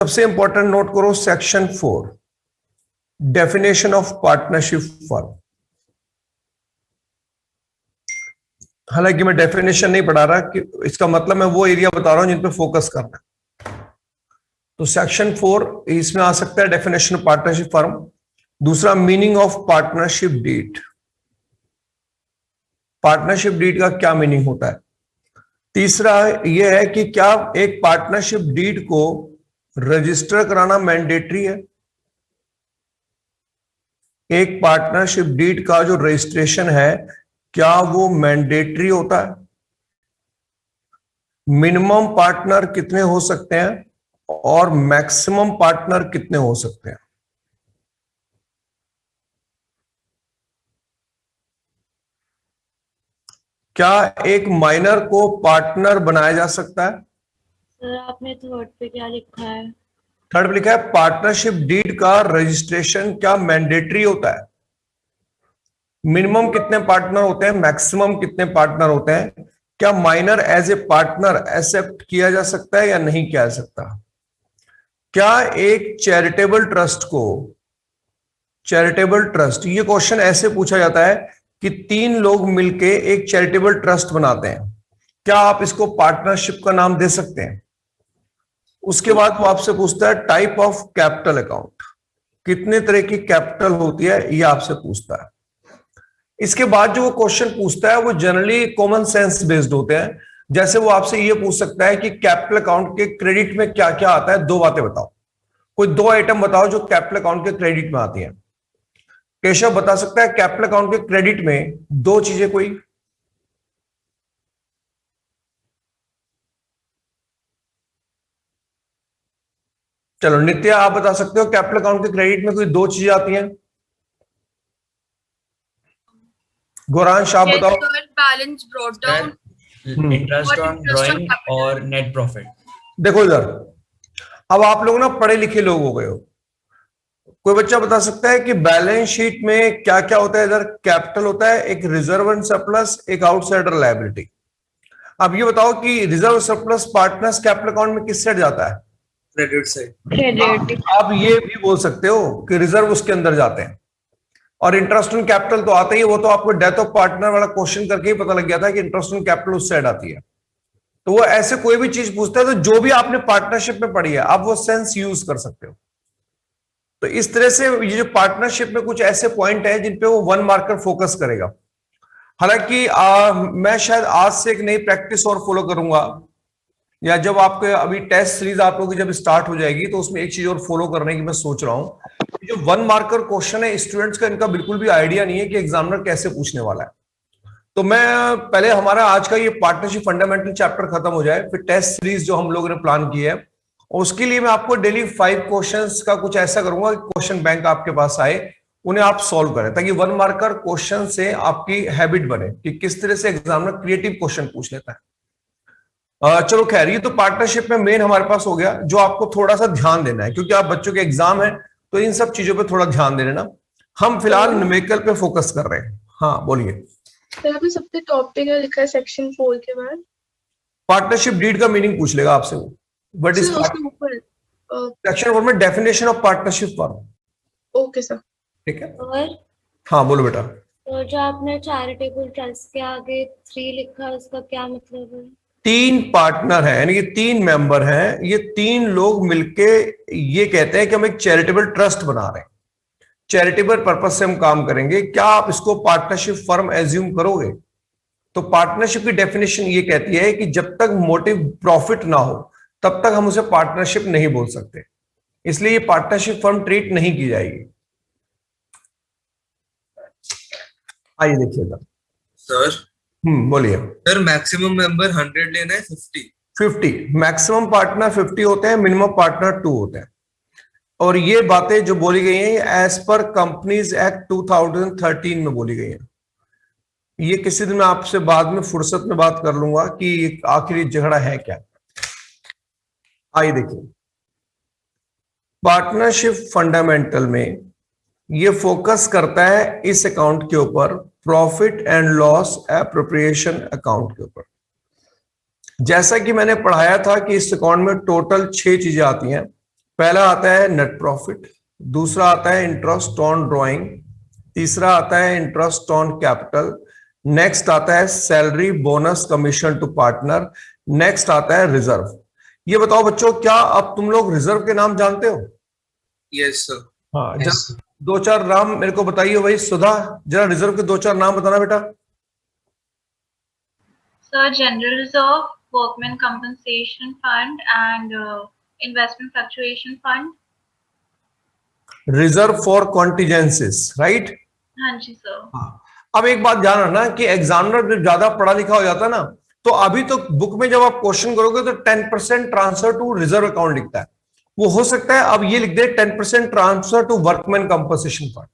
सबसे important note करो section 4 definition of partnership firm. हालांकि मैं डेफिनेशन नहीं पढ़ा रहा, कि इसका मतलब मैं वो एरिया बता रहा हूं जिन पे फोकस करना है। तो सेक्शन 4 इसमें आ सकता है डेफिनेशन ऑफ पार्टनरशिप फर्म। दूसरा meaning of partnership deed. Partnership deed का क्या मीनिंग होता है। तीसरा यह है कि क्या एक पार्टनरशिप डीड को रजिस्टर कराना मैंडेटरी है। एक पार्टनरशिप डीड का जो रजिस्ट्रेशन है क्या वो मैंडेटरी होता है। मिनिमम पार्टनर कितने हो सकते हैं और मैक्सिमम पार्टनर कितने हो सकते हैं। क्या एक माइनर को पार्टनर बनाया जा सकता है। सर आपने थर्ड पे क्या लिखा है। थर्ड पे लिखा है पार्टनरशिप डीड का रजिस्ट्रेशन क्या मैंडेटरी होता है। मिनिमम कितने पार्टनर होते हैं, मैक्सिमम कितने पार्टनर होते हैं, क्या minor as a partner accept किया जा सकता है या नहीं किया जा सकता। क्या एक चैरिटेबल ट्रस्ट को, चैरिटेबल ट्रस्ट, ये क्वेश्चन ऐसे पूछा जाता है कि 3 लोग मिलके एक चैरिटेबल ट्रस्ट बनाते हैं, क्या आप इसको पार्टनरशिप का नाम दे सकते हैं। उसके बाद वो आपसे पूछता है टाइप ऑफ कैपिटल अकाउंट, कितने तरह की कैपिटल होती है, ये आपसे पूछता है। इसके बाद जो वो क्वेश्चन पूछता है वो जनरली कॉमन सेंस बेस्ड होते हैं। जैसे वो आपसे ये पूछ सकता है कि कैपिटल अकाउंट के क्रेडिट में क्या क्या आता है, 2 बातें बताओ। कोई 2 आइटम बताओ जो कैपिटल अकाउंट के क्रेडिट में आती हैं। केशव बता सकता है कैपिटल अकाउंट के क्रेडिट में 2 चीजें कोई। चलो नित्या आप बता सकते हो कैपिटल अकाउंट के क्रेडिट में कोई 2 चीजें आती हैं। गौरांश आप बताओ। Balance brought down, interest on drawing और नेट प्रॉफिट। देखो इधर, अब आप लोग ना पढ़े लिखे लोग हो गए हो। कोई बच्चा बता सकता है कि बैलेंस शीट में क्या क्या होता है। इधर कैपिटल होता है, एक रिजर्व एंड सरप्लस, एक आउटसाइडर लायबिलिटी। अब ये बताओ कि reserve surplus partners capital account में किस साइड जाता है, क्रेडिट से। क्रेडिट। आप ये भी बोल सकते हो कि रिजर्व उसके अंदर जाते हैं। और इंटरेस्ट ऑन कैपिटल तो आता ही है, वो तो आपको डेथ ऑफ पार्टनर वाला क्वेश्चन करके ही पता लग गया था कि इंटरेस्ट ऑन कैपिटल उस साइड आती है। तो वो ऐसे कोई भी चीज पूछता है तो जो भी आपने पार्टनरशिप में पढ़ी है आप वो सेंस यूज कर सकते हो। तो इस तरह से ये जो पार्टनरशिप में कुछ ऐसे पॉइंट है जिन पे वो 1 मार्कर फोकस करेगा। हालांकि मैं शायद आज से एक नई प्रैक्टिस और फॉलो करूंगा, या जब आपके अभी टेस्ट सीरीज आप लोगों की जब स्टार्ट हो जाएगी तो उसमें एक चीज और फॉलो करने की मैं सोच रहा हूं। जो 1 मार्कर क्वेश्चन है स्टूडेंट्स का इनका बिल्कुल भी आइडिया नहीं है कि एग्जामिनर कैसे पूछने वाला है। तो मैं पहले हमारा आज का ये पार्टनरशिप फंडामेंटल चैप्टर खत्म हो जाए, फिर टेस्ट सीरीज जो हम लोगों ने प्लान की है उसके लिए मैं आपको डेली 5 क्वेश्चंस का कुछ ऐसा करूंगा कि क्वेश्चन बैंक आपके पास आए, उन्हें आप सॉल्व करें, ताकि 1 मार्कर क्वेश्चन से आपकी हैबिट बने कि किस तरह से एग्जामिनर क्रिएटिव क्वेश्चन पूछ लेता है। चलो खैर, ये तो पार्टनरशिप में मेन हमारे पास हो गया जो आपको थोड़ा सा ध्यान देना है, क्योंकि आप बच्चों के एग्जाम है तो इन सब चीजों पे थोड़ा ध्यान दे लेना। हम फिलहाल न्यूमेरिकल पे फोकस कर रहे हैं। हाँ बोलिए। सर आपने सबसे टॉप पे क्या लिखा है सेक्शन 4 के बाद। पार्टनरशिप डीड का मीनिंग पूछ लेगा आपसे वो, बट इस सेक्शन 4 में definition of partnership firm. Okay sir, ठीक है। और हाँ बोलो बेटा। तो जो आपने चैरिटेबल ट्रस्ट के आगे 3 लिखा है उसका क्या मतलब है। 3 पार्टनर हैं, यानी कि 3 मेंबर हैं, ये 3 लोग मिलके ये कहते हैं कि हम एक चैरिटेबल ट्रस्ट बना रहे हैं, चैरिटेबल पर्पस से हम काम करेंगे। क्या आप इसको पार्टनरशिप फर्म एज्यूम करोगे। तो पार्टनरशिप की डेफिनेशन ये कहती है कि जब तक मोटिव प्रॉफिट ना हो तब तक हम उसे पार्टनरशिप नहीं बोल सकते, इसलिए ये पार्टनरशिप फर्म ट्रीट नहीं की जाएगी। आइए देखिएगा सर बोलिए। सर मैक्सिमम मेंबर 100 लेना है 50 मैक्सिमम पार्टनर 50 होते हैं, मिनिमम पार्टनर 2 होते हैं। और ये बातें जो बोली गई हैं एज पर कंपनीज एक्ट 2013 में बोली गई हैं। ये किसी दिन मैं आपसे बाद में फुर्सत में बात कर लूंगा कि आखिर झगड़ा है क्या। आइए देखिए, पार्टनरशिप फंडामेंटल में ये फोकस करता है इस अकाउंट के ऊपर, profit and loss appropriation account के ऊपर। जैसा कि मैंने पढ़ाया था कि इस अकाउंट में टोटल 6 चीजें आती हैं। पहला आता है नेट प्रॉफिट, दूसरा आता है इंटरेस्ट ऑन ड्रॉइंग, तीसरा आता है इंटरेस्ट ऑन कैपिटल, नेक्स्ट आता है salary bonus commission to partner, next आता है रिजर्व। ये बताओ बच्चों, क्या अब तुम लोग रिजर्व के नाम जानते हो? Yes, sir. हाँ, दो चार नाम मेरे को बताइए। वही सुधा, जरा रिजर्व के दो चार नाम बताना बेटा। Sir, General Reserve, Workmen Compensation Fund, and Investment Fluctuation Fund. Reserve for contingencies, right? हाँ जी सर। हाँ, अब एक बात ध्यान रखना कि एग्जामिनर जब ज्यादा पढ़ा लिखा हो जाता है ना, तो अभी तो बुक में जब आप क्वेश्चन करोगे तो 10% ट्रांसफर टू रिजर्व अकाउंट लिखता है। वो हो सकता है अब ये लिख दे 10% transfer to workman compensation fund,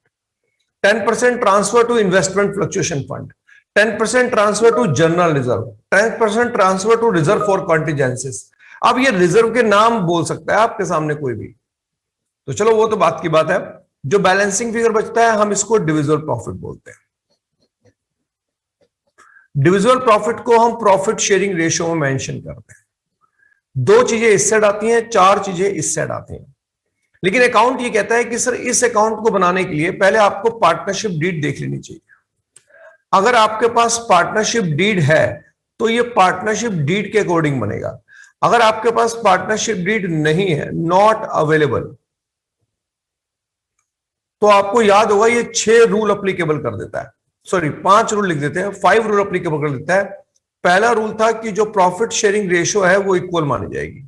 10% transfer to investment fluctuation fund, 10% transfer to general reserve, 10% transfer to reserve for contingencies. अब ये रिजर्व के नाम बोल सकता है आपके सामने कोई भी, तो चलो वो तो बात की बात है। जो बैलेंसिंग फिगर बचता है हम इसको डिविजिबल प्रॉफिट बोलते हैं। डिविजिबल प्रॉफिट को हम प्रॉफिट शेयरिंग रेशियो में मेंशन करते हैं। दो चीजें इस साइड आती हैं, चार चीजें इस साइड आती हैं। लेकिन अकाउंट ये कहता है कि सर इस अकाउंट को बनाने के लिए पहले आपको पार्टनरशिप डीड देख लेनी चाहिए। अगर आपके पास पार्टनरशिप डीड है तो ये पार्टनरशिप डीड के अकॉर्डिंग बनेगा। अगर आपके पास पार्टनरशिप डीड नहीं है, नॉट अवेलेबल, तो आपको याद होगा ये 6 रूल अप्लीकेबल कर देता है, सॉरी 5 रूल लिख देते हैं, 5 रूल अप्लीकेबल कर देता है। पहला रूल था कि जो प्रॉफिट शेयरिंग रेशियो है वो इक्वल मानी जाएगी।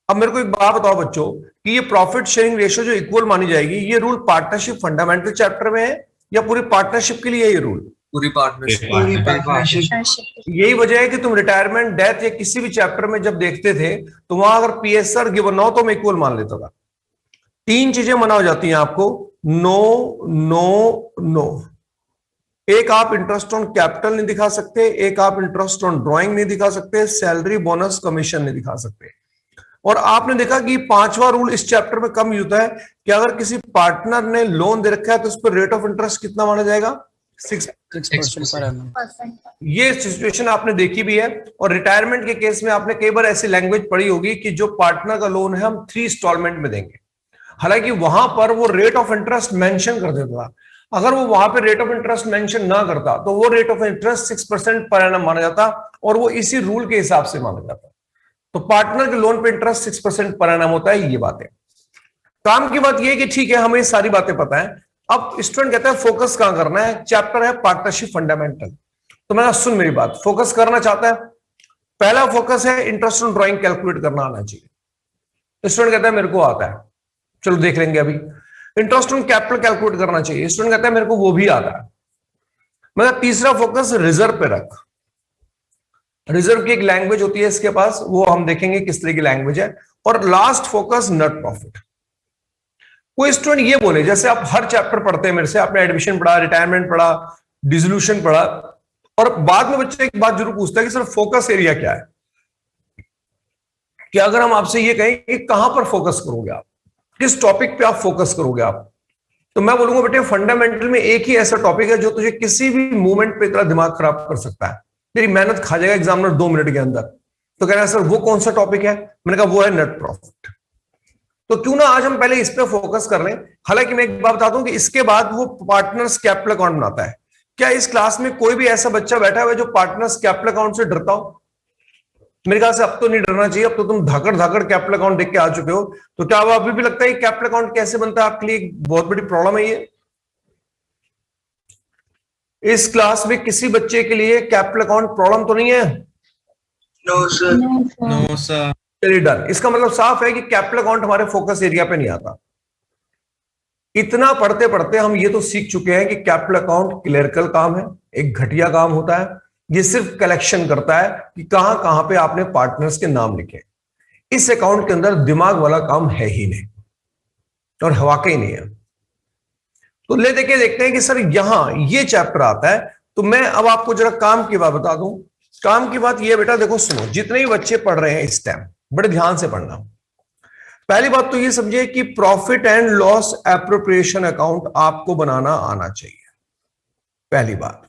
अब मेरे को एक बात बताओ बच्चों कि ये प्रॉफिट शेयरिंग रेशियो जो इक्वल मानी जाएगी, ये रूल पार्टनरशिप फंडामेंटल चैप्टर में है या पूरी पार्टनरशिप के लिए ये रूल? पूरी पार्टनरशिप। यही वजह है कि तुम रिटायरमेंट, डेथ या किसी भी चैप्टर में जब देखते थे तो वहां अगर पीएसआर गिवन ना हो तो मैं इक्वल मान लेता था। 3 चीजें मना हो जाती हैं आपको, नो नो नो। एक आप इंटरेस्ट ऑन कैपिटल नहीं दिखा सकते, एक आप इंटरेस्ट ऑन ड्राइंग नहीं दिखा सकते, सैलरी बोनस कमीशन नहीं दिखा सकते। और आपने देखा कि 5वां रूल इस चैप्टर में कम यूज होता है कि अगर किसी पार्टनर ने लोन दे रखा है तो उस पर रेट ऑफ इंटरेस्ट कितना माना जाएगा? 6% पर एनम। ये सिचुएशन आपने देखी भी है। और रिटायरमेंट के केस में आपने कई बार ऐसी लैंग्वेज पढ़ी होगी कि जो पार्टनर का लोन है हम 3 इंस्टॉलमेंट में देंगे। हालांकि वहां पर वो रेट ऑफ इंटरेस्ट मेंशन कर देता था। अगर वो वहां पे रेट ऑफ इंटरेस्ट मेंशन ना करता तो वो rate of interest 6% per annum माना जाता और वो इसी रूल के हिसाब से माना जाता। तो पार्टनर के लोन पे इंटरेस्ट 6% पर एनम होता है। ये बात है। काम की बात ये कि ठीक है हमें सारी बातें पता है। अब स्टूडेंट कहता है फोकस कहां करना है? चैप्टर है पार्टनरशिप फंडामेंटल। तो मैंने सुन मेरी बात, फोकस करना चाहता है, पहला फोकस है इंटरेस्ट ऑन ड्राइंग कैलकुलेट करना आना चाहिए। स्टूडेंट कहता है मेरे को आता है, चलो देख लेंगे अभी। इंटरेस्ट ऑन कैपिटल कैलकुलेट करना चाहिए, स्टूडेंट कहता है मेरे को वो भी आता है। मतलब तीसरा फोकस रिजर्व पे रख। रिजर्व की एक लैंग्वेज होती है इसके पास, वो हम देखेंगे किस तरह की लैंग्वेज है। और लास्ट फोकस नेट प्रॉफिट। कोई स्टूडेंट ये बोले, जैसे आप हर चैप्टर पढ़ते हैं मेरे से, आपने एडमिशन पढ़ा, रिटायरमेंट पढ़ा, डिसोल्यूशन पढ़ा, और बाद में बच्चे एक बात जरूर पूछता है कि सर फोकस एरिया क्या है? कि अगर हम आपसे ये कहें कि कहां पर फोकस करोगे आप, किस टॉपिक पे आप फोकस करोगे आप, तो मैं बोलूंगा बेटे फंडामेंटल में एक ही ऐसा टॉपिक है जो तुझे किसी भी मूवमेंट पे इतना दिमाग खराब कर सकता है, तेरी मेहनत खा जाएगा एग्जामिनर 2 मिनट के अंदर। तो कह रहा है सर वो कौन सा टॉपिक है? मैंने कहा वो है नेट प्रॉफिट। तो क्यों ना आज हम पहले इस पे फोकस कर लें। हालांकि मैं एक बात बता दूं कि इसके बाद वो पार्टनर्स कैपिटल अकाउंट बनाता है। क्या इस क्लास में कोई भी ऐसा बच्चा बैठा हुआ है जो पार्टनर्स कैपिटल अकाउंट से डरता हो? मेरे ख्याल से अब तो नहीं डरना चाहिए। अब तो तुम धाकड़ धाकड़ कैपिटल अकाउंट देख के आ चुके हो। तो क्या वो अभी भी लगता है कि कैपिटल अकाउंट कैसे बनता है आपके लिए एक बहुत बड़ी प्रॉब्लम है? ये इस क्लास में किसी बच्चे के लिए कैपिटल अकाउंट प्रॉब्लम तो नहीं है? No sir. No, sir. चलिए डन। इसका मतलब साफ है कि कैपिटल अकाउंट हमारे फोकस एरिया पे नहीं आता। इतना पढ़ते पढ़ते हम ये तो सीख चुके हैं कि कैपिटल अकाउंट क्लरिकल काम है, एक घटिया काम होता है। ये सिर्फ कलेक्शन करता है कि कहां कहां पे आपने पार्टनर्स के नाम लिखे। इस अकाउंट के अंदर दिमाग वाला काम है ही नहीं, और वाकई नहीं है। तो ले देखे देखते हैं कि सर यहां ये चैप्टर आता है। तो मैं अब आपको जरा काम की बात बता दूं। काम की बात ये बेटा देखो, सुनो, जितने भी बच्चे पढ़ रहे हैं इस टाइम बड़े ध्यान से पढ़ना। पहली बात तो ये समझिए कि profit and loss appropriation account आपको बनाना आना चाहिए, पहली बात।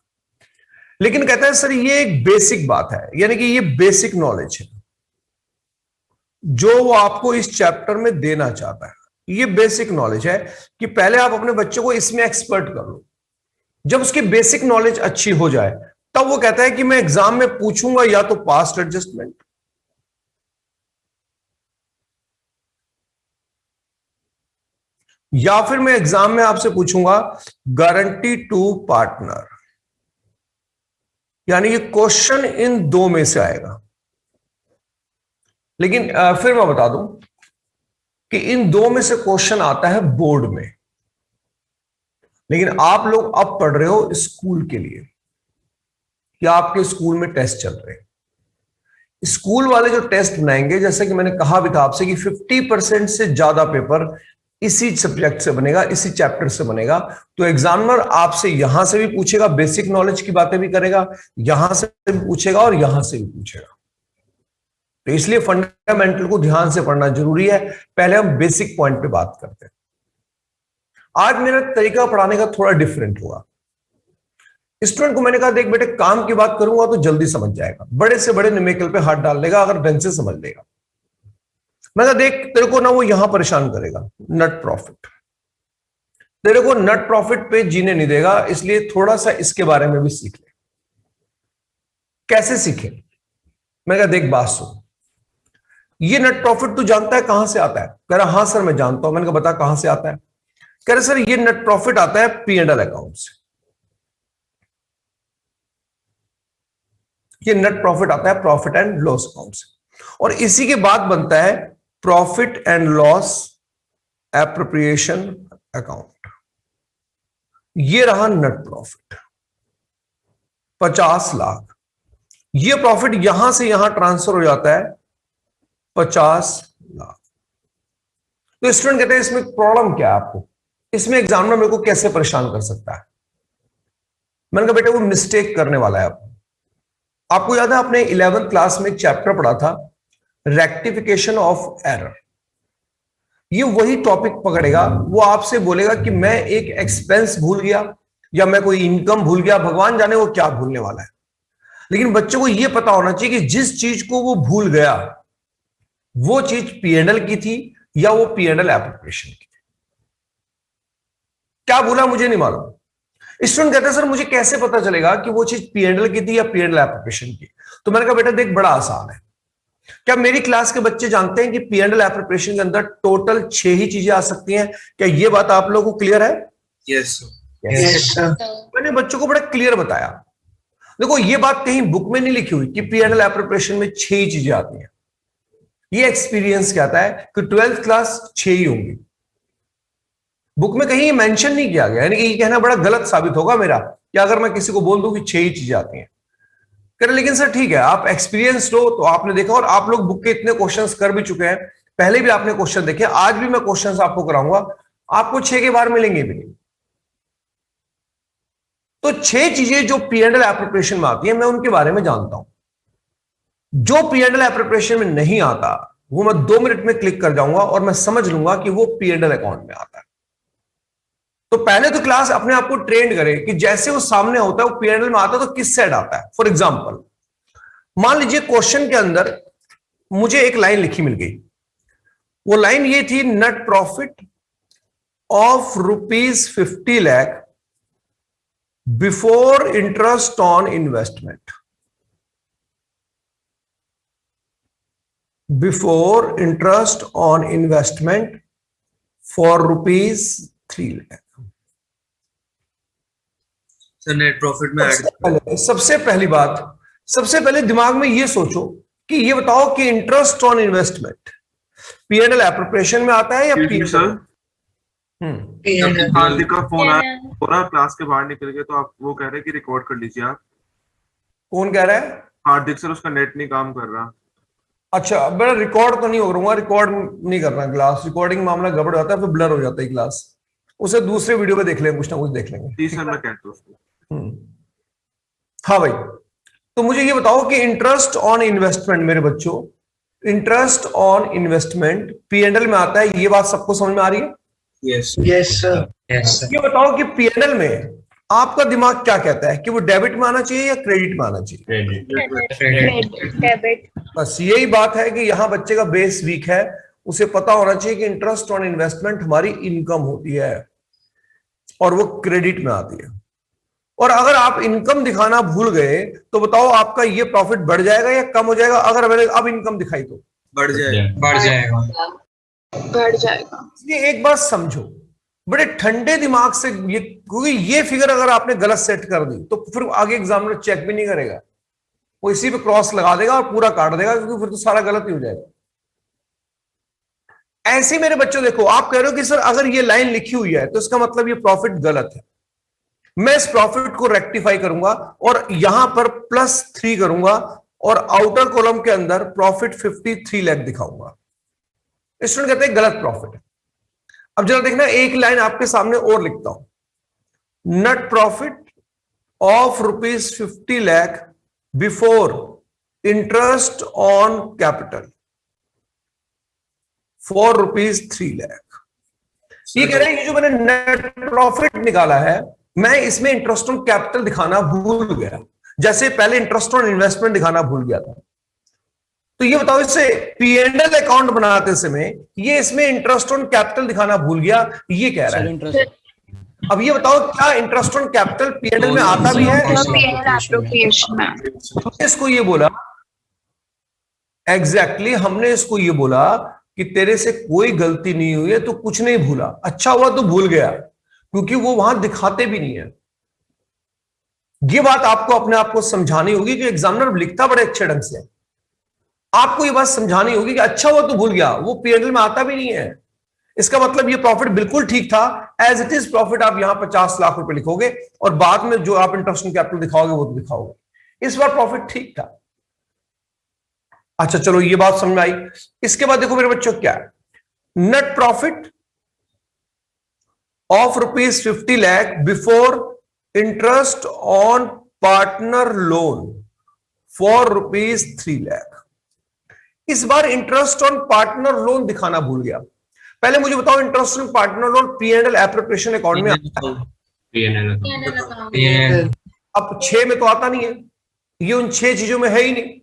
लेकिन कहता है सर ये एक बेसिक बात है, यानी कि ये बेसिक नॉलेज है। जो वो आपको इस चैप्टर में देना चाहता है। ये बेसिक नॉलेज है कि पहले आप अपने बच्चे को इसमें एक्सपर्ट कर लो। जब उसकी बेसिक नॉलेज अच्छी हो जाए तब वो कहता है कि मैं एग्जाम में पूछूंगा या तो पास्ट एडजस्टमेंट, या फिर मैं एग्जाम में आपसे पूछूंगा गारंटी टू पार्टनर, यानी ये क्वेश्चन इन दो में से आएगा। लेकिन फिर मैं बता दूं कि इन दो में से क्वेश्चन आता है बोर्ड में, लेकिन आप लोग अब पढ़ रहे हो स्कूल के लिए, या आपके स्कूल में टेस्ट चल रहे हैं। स्कूल वाले जो टेस्ट बनाएंगे, जैसे कि मैंने कहा भी था आपसे कि 50% से ज्यादा पेपर इसी सब्जेक्ट से बनेगा, इसी चैप्टर से बनेगा। तो एग्जामिनर आपसे यहां से भी पूछेगा, बेसिक नॉलेज की बातें भी करेगा, यहां से भी पूछेगा और यहां से भी पूछेगा। तो इसलिए फंडामेंटल को ध्यान से पढ़ना जरूरी है। पहले हम बेसिक पॉइंट पे बात करते हैं। आज मेरा तरीका पढ़ाने का थोड़ा डिफरेंट होगा। स्टूडेंट को मैंने कहा देख बेटे, काम की बात करूंगा तो जल्दी समझ जाएगा, बड़े से बड़े न्यूमेरिकल पे हाथ डाल लेगा अगर ढंग से समझ लेगा। मैं कहा देख, तेरे को ना वो यहां परेशान करेगा, नेट प्रॉफिट, तेरे को नेट प्रॉफिट पे जीने नहीं देगा, इसलिए थोड़ा सा इसके बारे में भी सीख ले। कैसे सीखे? मैं कहा देख बात सुन, ये नेट प्रॉफिट तू जानता है कहां से आता है? कह रहा हाँ सर मैं जानता हूं। मैंने कहा बता कहां से आता है? कह रहे सर ये नेट प्रॉफिट आता है P&L अकाउंट से। ये नेट प्रॉफिट आता है प्रॉफिट एंड लॉस अकाउंट से, और इसी के बाद बनता है profit and loss appropriation account. ये रहा नेट प्रॉफिट 50 लाख। ये प्रॉफिट यहां से यहां ट्रांसफर हो जाता है 50 लाख। तो स्टूडेंट कहते हैं इसमें प्रॉब्लम क्या है आपको, इसमें एग्जामिनर मेरे को कैसे परेशान कर सकता है? मैंने कहा बेटा वो मिस्टेक करने वाला है। आपको याद है आपने 11th क्लास में एक चैप्टर पढ़ा था रेक्टिफिकेशन ऑफ एरर। ये वही टॉपिक पकड़ेगा, वो आपसे बोलेगा कि मैं एक एक्सपेंस भूल गया या मैं कोई इनकम भूल गया, भगवान जाने वो क्या भूलने वाला है। लेकिन बच्चों को यह पता होना चाहिए कि जिस चीज को वो भूल गया वो चीज P&L की थी या वो P&L एप्रोप्रिएशन की थी। क्या भूला मुझे नहीं मालूम। स्टूडेंट कहते हैं सर मुझे कैसे पता चलेगा कि वो चीज P&L की थी या P&L एप्रोप्रिएशन की? तो मैंने कहा बेटा देख बड़ा आसान है। क्या मेरी क्लास के बच्चे जानते हैं कि P&L एप्रोप्रिएशन के अंदर टोटल 6 ही चीजें आ सकती हैं? क्या ये बात आप लोगों को क्लियर है? Yes, sir. Yes, sir. मैंने बच्चों को बड़ा क्लियर बताया। देखो ये बात कहीं बुक में नहीं लिखी हुई कि P&L एप्रोप्रिएशन में 6 ही चीजें आती हैं। ये एक्सपीरियंस कहता है कि 12th क्लास 6 ही होंगी। बुक में कहीं मेंशन नहीं किया गया, यानी कि ये कहना बड़ा गलत साबित होगा मेरा कि अगर मैं किसी को बोल दूं कि 6 ही चीजें आती हैं। कह रहे लेकिन सर ठीक है, आप एक्सपीरियंस लो तो आपने देखा, और आप लोग बुक के इतने क्वेश्चंस कर भी चुके हैं, पहले भी आपने क्वेश्चन देखे, आज भी मैं क्वेश्चंस आपको कराऊंगा, आपको 6 के बार मिलेंगे भी नहीं। तो 6 चीजें जो P&L एप्रोप्रिएशन में आती है मैं उनके बारे में जानता हूं। जो P&L एप्रोप्रिएशन में नहीं आता वो मैं 2 मिनट में क्लिक कर जाऊंगा और मैं समझ लूंगा कि वो P&L अकाउंट में आता है। तो पहले तो क्लास अपने आप को ट्रेंड करे कि जैसे वो सामने होता है वो P&L में आता है तो किस साइड आता है। फॉर एग्जाम्पल मान लीजिए क्वेश्चन के अंदर मुझे एक लाइन लिखी मिल गई, वो लाइन ये थी net profit of ₹50 lakh before interest on investment, before interest on investment for ₹3 lakh. Sir net profit में सबसे पहली बात, सबसे पहले दिमाग में ये सोचो कि ये बताओ कि interest on investment P&L appropriation में आता है या सर हार्दिक का फोन आया, पूरा क्लास के बाहर निकल गए, तो आप वो कह रहे हैं कि रिकॉर्ड कर लीजिए आप। कौन कह रहा है? हार्दिक सर, उसका नेट नहीं काम कर रहा। अच्छा बेटा रिकॉर्ड तो नहीं हो रहा, रिकॉर्ड नहीं करना, क्लास रिकॉर्डिंग मामला गड़बड़ जाता है, फिर ब्लर हो जाता है क्लास, उसे दूसरे वीडियो में देख लेंगे, कुछ ना कुछ देख लेंगे। जी सर मैं कहता हूँ उसको। हाँ भाई, तो मुझे ये बताओ कि इंटरेस्ट ऑन इन्वेस्टमेंट, मेरे बच्चों इंटरेस्ट ऑन इन्वेस्टमेंट P&L में आता है, ये बात सबको समझ में आ रही है? Yes. Yes, sir. Yes, sir. ये बताओ कि P&L में आपका दिमाग क्या कहता है कि वो डेबिट में आना चाहिए या क्रेडिट में आना चाहिए? Credit. डेबिट। बस यही बात है कि यहां बच्चे का बेस वीक है, उसे पता होना चाहिए कि इंटरेस्ट ऑन इन्वेस्टमेंट हमारी इनकम होती है और वो क्रेडिट में आती है। और अगर आप इनकम दिखाना भूल गए तो बताओ आपका ये प्रॉफिट बढ़ जाएगा या कम हो जाएगा? अगर मैंने अब इनकम दिखाई तो बढ़ जाएगा। बढ़ जाएगा। बढ़ जाएगा। इसलिए एक बात समझो, बड़े ठंडे दिमाग से, ये क्योंकि ये फिगर अगर आपने गलत सेट कर दी तो फिर आगे एग्जामिनर चेक भी नहीं करेगा, वो इसी पे क्रॉस लगा देगा और पूरा काट देगा, क्योंकि फिर तो सारा गलत ही हो जाएगा। ऐसे मेरे बच्चों देखो, आप कह रहे हो कि सर अगर ये लाइन लिखी हुई है तो इसका मतलब ये प्रॉफिट गलत है। मैं इस प्रॉफिट को रेक्टिफाई करूंगा और यहां पर +3 करूंगा और आउटर कॉलम के अंदर प्रॉफिट 53 लाख दिखाऊंगा। स्टूडेंट कहते हैं गलत प्रॉफिट है। अब जरा देखना, एक लाइन आपके सामने और लिखता हूं, net profit of ₹50 lakh before interest on capital for ₹3 lakh. ये कह रहे हैं ये जो मैंने नेट प्रॉफिट निकाला है, मैं इसमें इंटरेस्ट ऑन कैपिटल दिखाना भूल गया, जैसे पहले इंटरेस्ट ऑन इन्वेस्टमेंट दिखाना भूल गया था। तो ये बताओ, इससे P&L अकाउंट बनाते समय ये इसमें इंटरेस्ट ऑन कैपिटल दिखाना भूल गया, ये कह रहा है। अब ये बताओ, क्या इंटरेस्ट ऑन कैपिटल P&L में आता भी है? हमने इसको ये बोला, एग्जैक्टली हमने इसको ये बोला कि तेरे से कोई गलती नहीं हुई है, तो कुछ नहीं भूला। अच्छा हुआ तो भूल गया, क्योंकि वो वहां दिखाते भी नहीं है। ये बात आपको अपने आप को समझानी होगी कि एग्जामिनर लिखता बड़े अच्छे ढंग से, आपको ये बात समझानी होगी कि अच्छा हुआ तो भूल गया, वो P&L में आता भी नहीं है। इसका मतलब ये प्रॉफिट बिल्कुल ठीक था, एज इट इज प्रॉफिट आप यहां 50 लाख रुपए लिखोगे और बाद में जो आप इंटरेस्ट ऑन कैपिटल दिखाओगे वो तो दिखाओगे। इस बार प्रॉफिट ठीक था। अच्छा चलो, ये बात समझ में आई। इसके बाद देखो मेरे बच्चों, क्या है net profit of ₹50 lakh before interest on partner loan for ₹3 lakh. इस बार इंटरेस्ट ऑन पार्टनर लोन दिखाना भूल गया। पहले मुझे बताओ, interest on partner loan P&L appropriation account में आता है? अब 6 में तो आता नहीं है, ये उन 6 चीजों में है ही नहीं।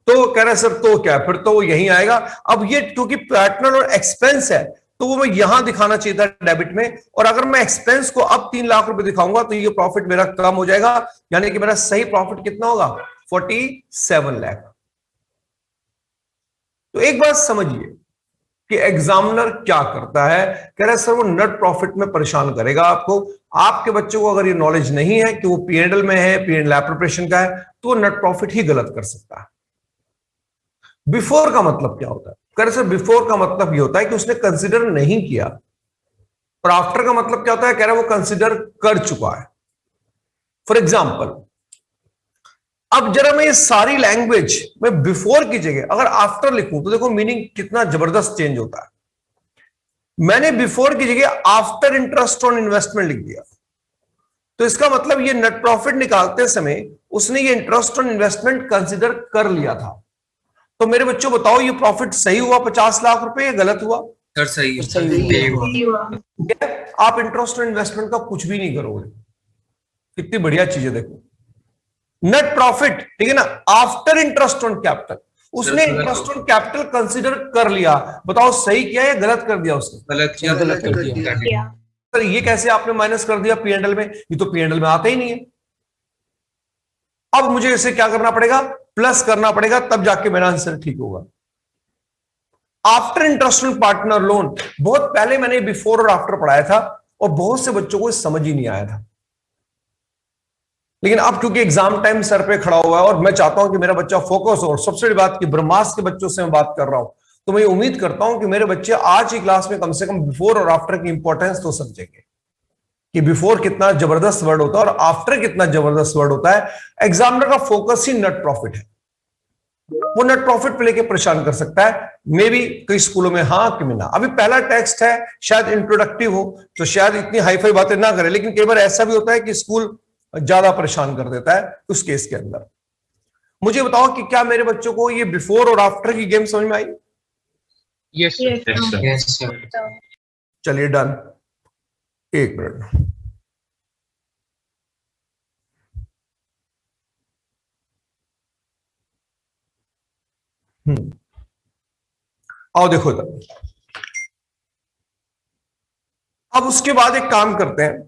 तो कह रहे सर तो क्या, फिर तो वो यहीं आएगा। अब ये क्योंकि पार्टनर और एक्सपेंस है तो वो मैं यहां दिखाना चाहिए था डेबिट में, और अगर मैं एक्सपेंस को अब 3 लाख रुपए दिखाऊंगा तो ये प्रॉफिट मेरा कम हो जाएगा, यानी कि मेरा सही प्रॉफिट कितना होगा? 47 लाख। तो एक बात समझिए कि एग्जामिनर क्या करता है, कह रहा है सर वो नेट प्रॉफिट में परेशान करेगा आपको। आपके बच्चों को अगर ये नॉलेज नहीं है कि वो P&L में है, P&L एप्रोप्रिएशन का है, तो वो नेट प्रॉफिट ही गलत कर सकता है। बिफोर का मतलब क्या होता है? कह रहे सर बिफोर का मतलब ये होता है कि उसने कंसिडर नहीं किया, और आफ्टर का मतलब क्या होता है? कह रहा है वो कंसिडर कर चुका है। फॉर एग्जाम्पल, अब जरा मैं ये सारी लैंग्वेज में बिफोर की जगह अगर आफ्टर लिखूं तो देखो मीनिंग कितना जबरदस्त चेंज होता है। मैंने बिफोर की जगह आफ्टर इंटरेस्ट ऑन इन्वेस्टमेंट लिख दिया, तो इसका मतलब ये नेट प्रॉफिट निकालते समय उसने ये इंटरेस्ट ऑन इन्वेस्टमेंट कंसिडर कर लिया था। तो मेरे बच्चों बताओ, ये प्रॉफिट सही हुआ 50 लाख रुपए या गलत हुआ? सर सही है। आप इंटरेस्ट ऑन इन्वेस्टमेंट का कुछ भी नहीं करोगे। कितनी बढ़िया चीज है, देखो नेट प्रॉफिट, ठीक है ना, आफ्टर इंटरेस्ट ऑन कैपिटल, उसने इंटरेस्ट ऑन कैपिटल कंसीडर कर लिया। बताओ सही किया या गलत कर दिया उसने? गलत किया। गलत कर दिया। सर ये कैसे आपने माइनस कर दिया P&L में? ये तो P&L में आता ही नहीं है। अब मुझे इसे क्या करना पड़ेगा? प्लस करना पड़ेगा, तब जाके मेरा आंसर ठीक होगा। After interest on partner loan, बहुत पहले मैंने बिफोर और आफ्टर पढ़ाया था और बहुत से बच्चों को समझ ही नहीं आया था, लेकिन अब क्योंकि एग्जाम टाइम सर पे खड़ा हुआ है और मैं चाहता हूं कि मेरा बच्चा फोकस हो, और सबसे बड़ी बात कि ब्रह्मास्त्र के बच्चों से मैं बात कर रहा हूं, तो मैं उम्मीद करता हूं कि मेरे बच्चे आज की क्लास में कम से कम बिफोर और आफ्टर की इंपॉर्टेंस तो समझेंगे कि बिफोर कितना जबरदस्त वर्ड होता है और आफ्टर कितना जबरदस्त वर्ड होता है। एग्जामिनर का फोकस ही नेट प्रॉफिट है, वो नेट प्रॉफिट पे लेके परेशान कर सकता है। मे बी कई स्कूलों में हाँ कि ना। अभी पहला टेक्स्ट है, शायद इंट्रोडक्टिव हो तो शायद इतनी हाईफाई बातें ना करें, लेकिन कई बार ऐसा भी होता है कि स्कूल ज्यादा परेशान कर देता है उस केस के अंदर। मुझे बताओ कि क्या मेरे बच्चों को ये बिफोर और आफ्टर की गेम समझ में आई? Yes sir. चलिए डन। एक मिनट, आओ देखो इधर। अब उसके बाद एक काम करते हैं,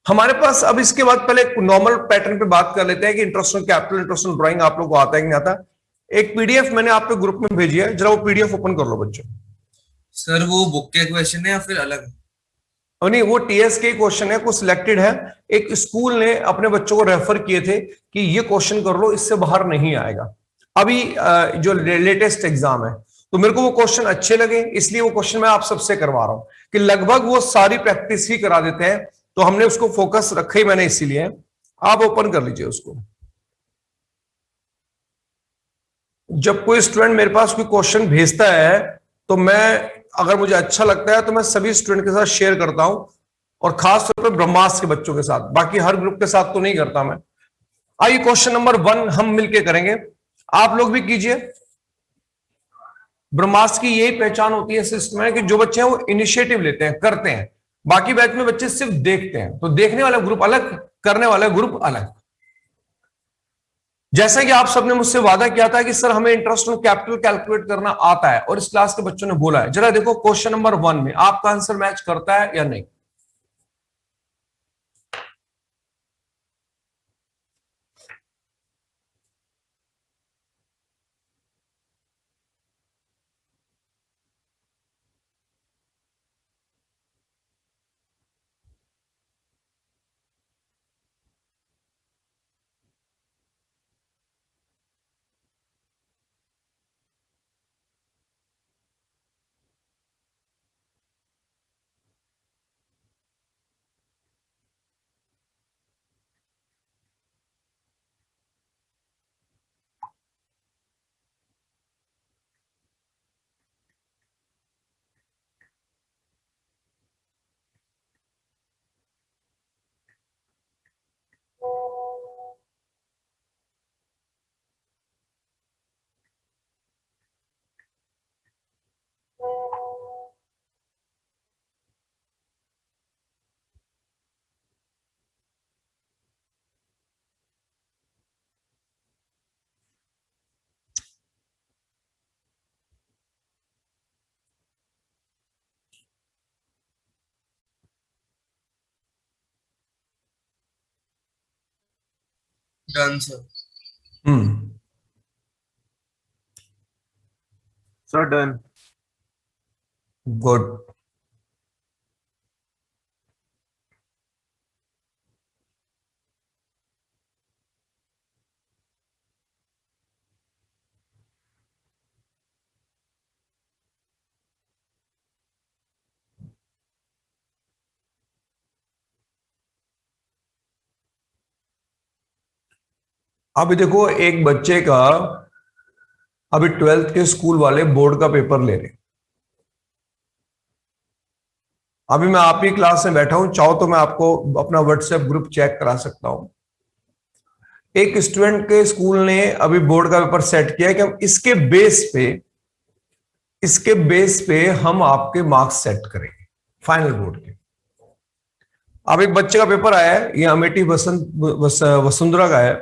हमारे पास अब इसके बाद पहले एक नॉर्मल पैटर्न पे बात कर लेते हैं कि interest on capital, interest on drawing आप लोग को आता है कि नहीं आता। एक पीडीएफ मैंने आपके ग्रुप में भेजी है, जरा वो पीडीएफ ओपन कर लो बच्चों। सर वो बुक के क्वेश्चन है या फिर अलग? और नहीं, वो टीएस के क्वेश्चन है, कुछ सिलेक्टेड है। एक स्कूल ने अपने बच्चों को रेफर किए थे कि ये क्वेश्चन कर लो, इससे बाहर नहीं आएगा। अभी जो लेटेस्ट एग्जाम है, तो मेरे को वो क्वेश्चन अच्छे लगे, इसलिए वो क्वेश्चन मैं आप सबसे करवा रहा हूं कि लगभग वो सारी प्रैक्टिस ही करा देते हैं, तो हमने उसको फोकस रखा ही मैंने इसीलिए। आप ओपन कर लीजिए उसको। जब कोई स्टूडेंट मेरे पास कोई क्वेश्चन भेजता है, तो मैं, अगर मुझे अच्छा लगता है तो मैं सभी स्टूडेंट के साथ शेयर करता हूं, और खास तौर पर ब्रह्मास्त्र के बच्चों के साथ, बाकी हर ग्रुप के साथ तो नहीं करता मैं। आइए क्वेश्चन नंबर 1 हम मिलके करेंगे, आप लोग भी कीजिए। ब्रह्मास्त्र की यही पहचान होती है सिस्टम में कि जो बच्चे हैं वो इनिशिएटिव लेते हैं, करते हैं। बाकी बैच में बच्चे सिर्फ देखते हैं, तो देखने वाला ग्रुप अलग, करने वाला ग्रुप अलग। जैसा कि आप सबने मुझसे वादा किया था कि सर हमें इंटरेस्ट ऑन कैपिटल कैलकुलेट करना आता है, और इस क्लास के बच्चों ने बोला है। जरा देखो क्वेश्चन नंबर 1 में आपका आंसर मैच करता है या नहीं। Done sir. Sir done. Good. अभी देखो, एक बच्चे का, अभी 12th के स्कूल वाले बोर्ड का पेपर ले रहे हैं। अभी मैं आप ही क्लास में बैठा हूं, चाहो तो मैं आपको अपना व्हाट्सएप ग्रुप चेक करा सकता हूं। एक स्टूडेंट के स्कूल ने अभी बोर्ड का पेपर सेट किया है कि हम इसके बेस पे हम आपके मार्क्स सेट करेंगे फाइनल बोर्ड के। अब एक बच्चे का पेपर आया है, ये अमेठी वसुंधरा का है।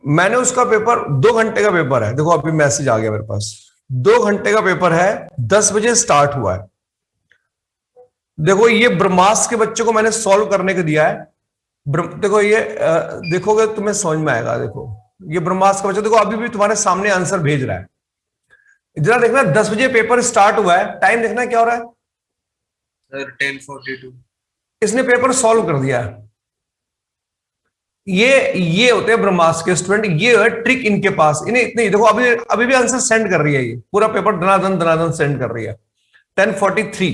मैंने उसका पेपर 2 घंटे का पेपर है, देखो अभी मैसेज आ गया मेरे पास, 2 घंटे का पेपर है, 10 बजे स्टार्ट हुआ है। देखो ये ब्रह्मास्त्र के बच्चे को मैंने सॉल्व करने को दिया है। देखो ये देखोगे तुम्हें समझ में आएगा। देखो ये ब्रह्मास्त्र का बच्चा, देखो अभी भी तुम्हारे सामने आंसर भेज रहा है। जरा देखना 10 बजे पेपर स्टार्ट हुआ है, टाइम देखना क्या हो रहा है सर 10:42। इसने पेपर सॉल्व कर दिया है। ये होते हैं ब्रह्मास्त्र के स्टूडेंट, ये है ट्रिक इनके पास। इन्हें इतनी, देखो अभी भी आंसर सेंड कर रही है, ये पूरा पेपर दनादन सेंड कर रही है 10:43।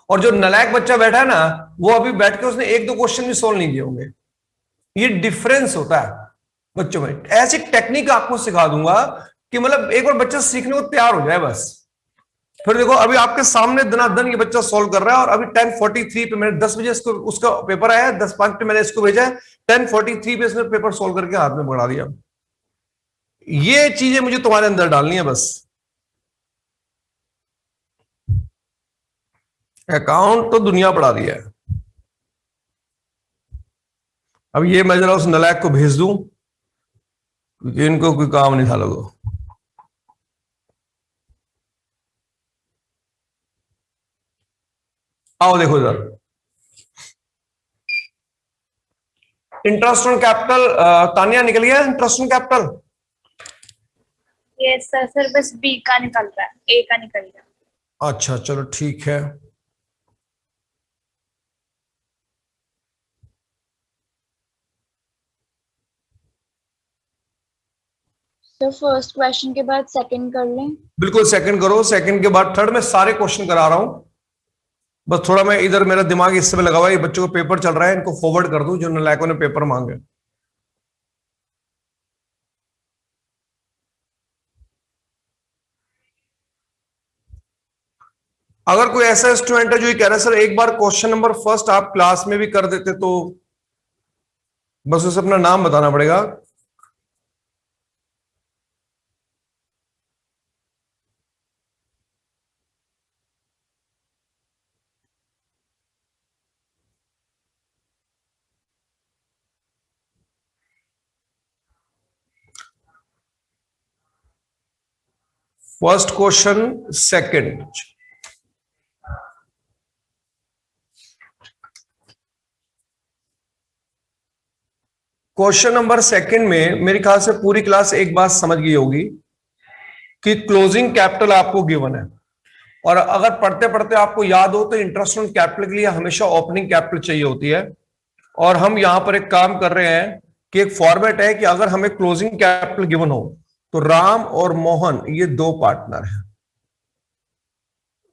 और जो नलायक बच्चा बैठा है ना, वो अभी बैठ के उसने 1-2 क्वेश्चन भी सोल्व नहीं किए होंगे। ये डिफरेंस होता है बच्चों में। ऐसी टेक्निक आपको सिखा दूंगा कि मतलब एक बार बच्चा सीखने को तैयार हो जाए बस। फिर देखो अभी आपके सामने दनादन ये बच्चा सॉल्व कर रहा है, और अभी 10:43 पे मैंने 10 बजे इसको, उसका पेपर आया है 10:05 पे मैंने इसको भेजा है, 10:43 पे इसने पेपर सॉल्व करके हाथ में पकड़ा दिया। ये चीजें मुझे तुम्हारे अंदर डालनी है बस। अकाउंट तो दुनिया पढ़ा दिया है। अब ये मैं जरा उस नलायक को भेज दूं, क्योंकि इनको कोई काम नहीं था लोगों। आओ देखो इधर, इंटरेस्ट ऑन कैपिटल। तानिया निकल गया interest on capital? Yes sir, sir बस बी का निकल रहा है, ए का निकल गया। अच्छा चलो ठीक है। तो फर्स्ट क्वेश्चन के बाद सेकंड कर लें। बिल्कुल सेकंड करो, सेकंड के बाद थर्ड में सारे क्वेश्चन करा रहा हूं। बस थोड़ा मैं इधर, मेरा दिमाग इस समय लगा हुआ है, ये बच्चों को पेपर चल रहा है, इनको फॉरवर्ड कर दूं जो नालायकों ने पेपर मांगे। अगर कोई ऐसा स्टूडेंट है जो ये कह रहा है सर एक बार क्वेश्चन नंबर फर्स्ट आप क्लास में भी कर देते तो, बस उसे अपना नाम बताना पड़ेगा। First question second, question number second में मेरे ख्याल से पूरी क्लास एक बात समझ गई होगी कि क्लोजिंग कैपिटल आपको गिवन है, और अगर पढ़ते पढ़ते आपको याद हो तो इंटरेस्ट ऑन कैपिटल के लिए हमेशा ओपनिंग कैपिटल चाहिए होती है। और हम यहां पर एक काम कर रहे हैं कि एक फॉर्मेट है कि अगर हमें क्लोजिंग कैपिटल गिवन हो तो राम और मोहन ये दो पार्टनर हैं,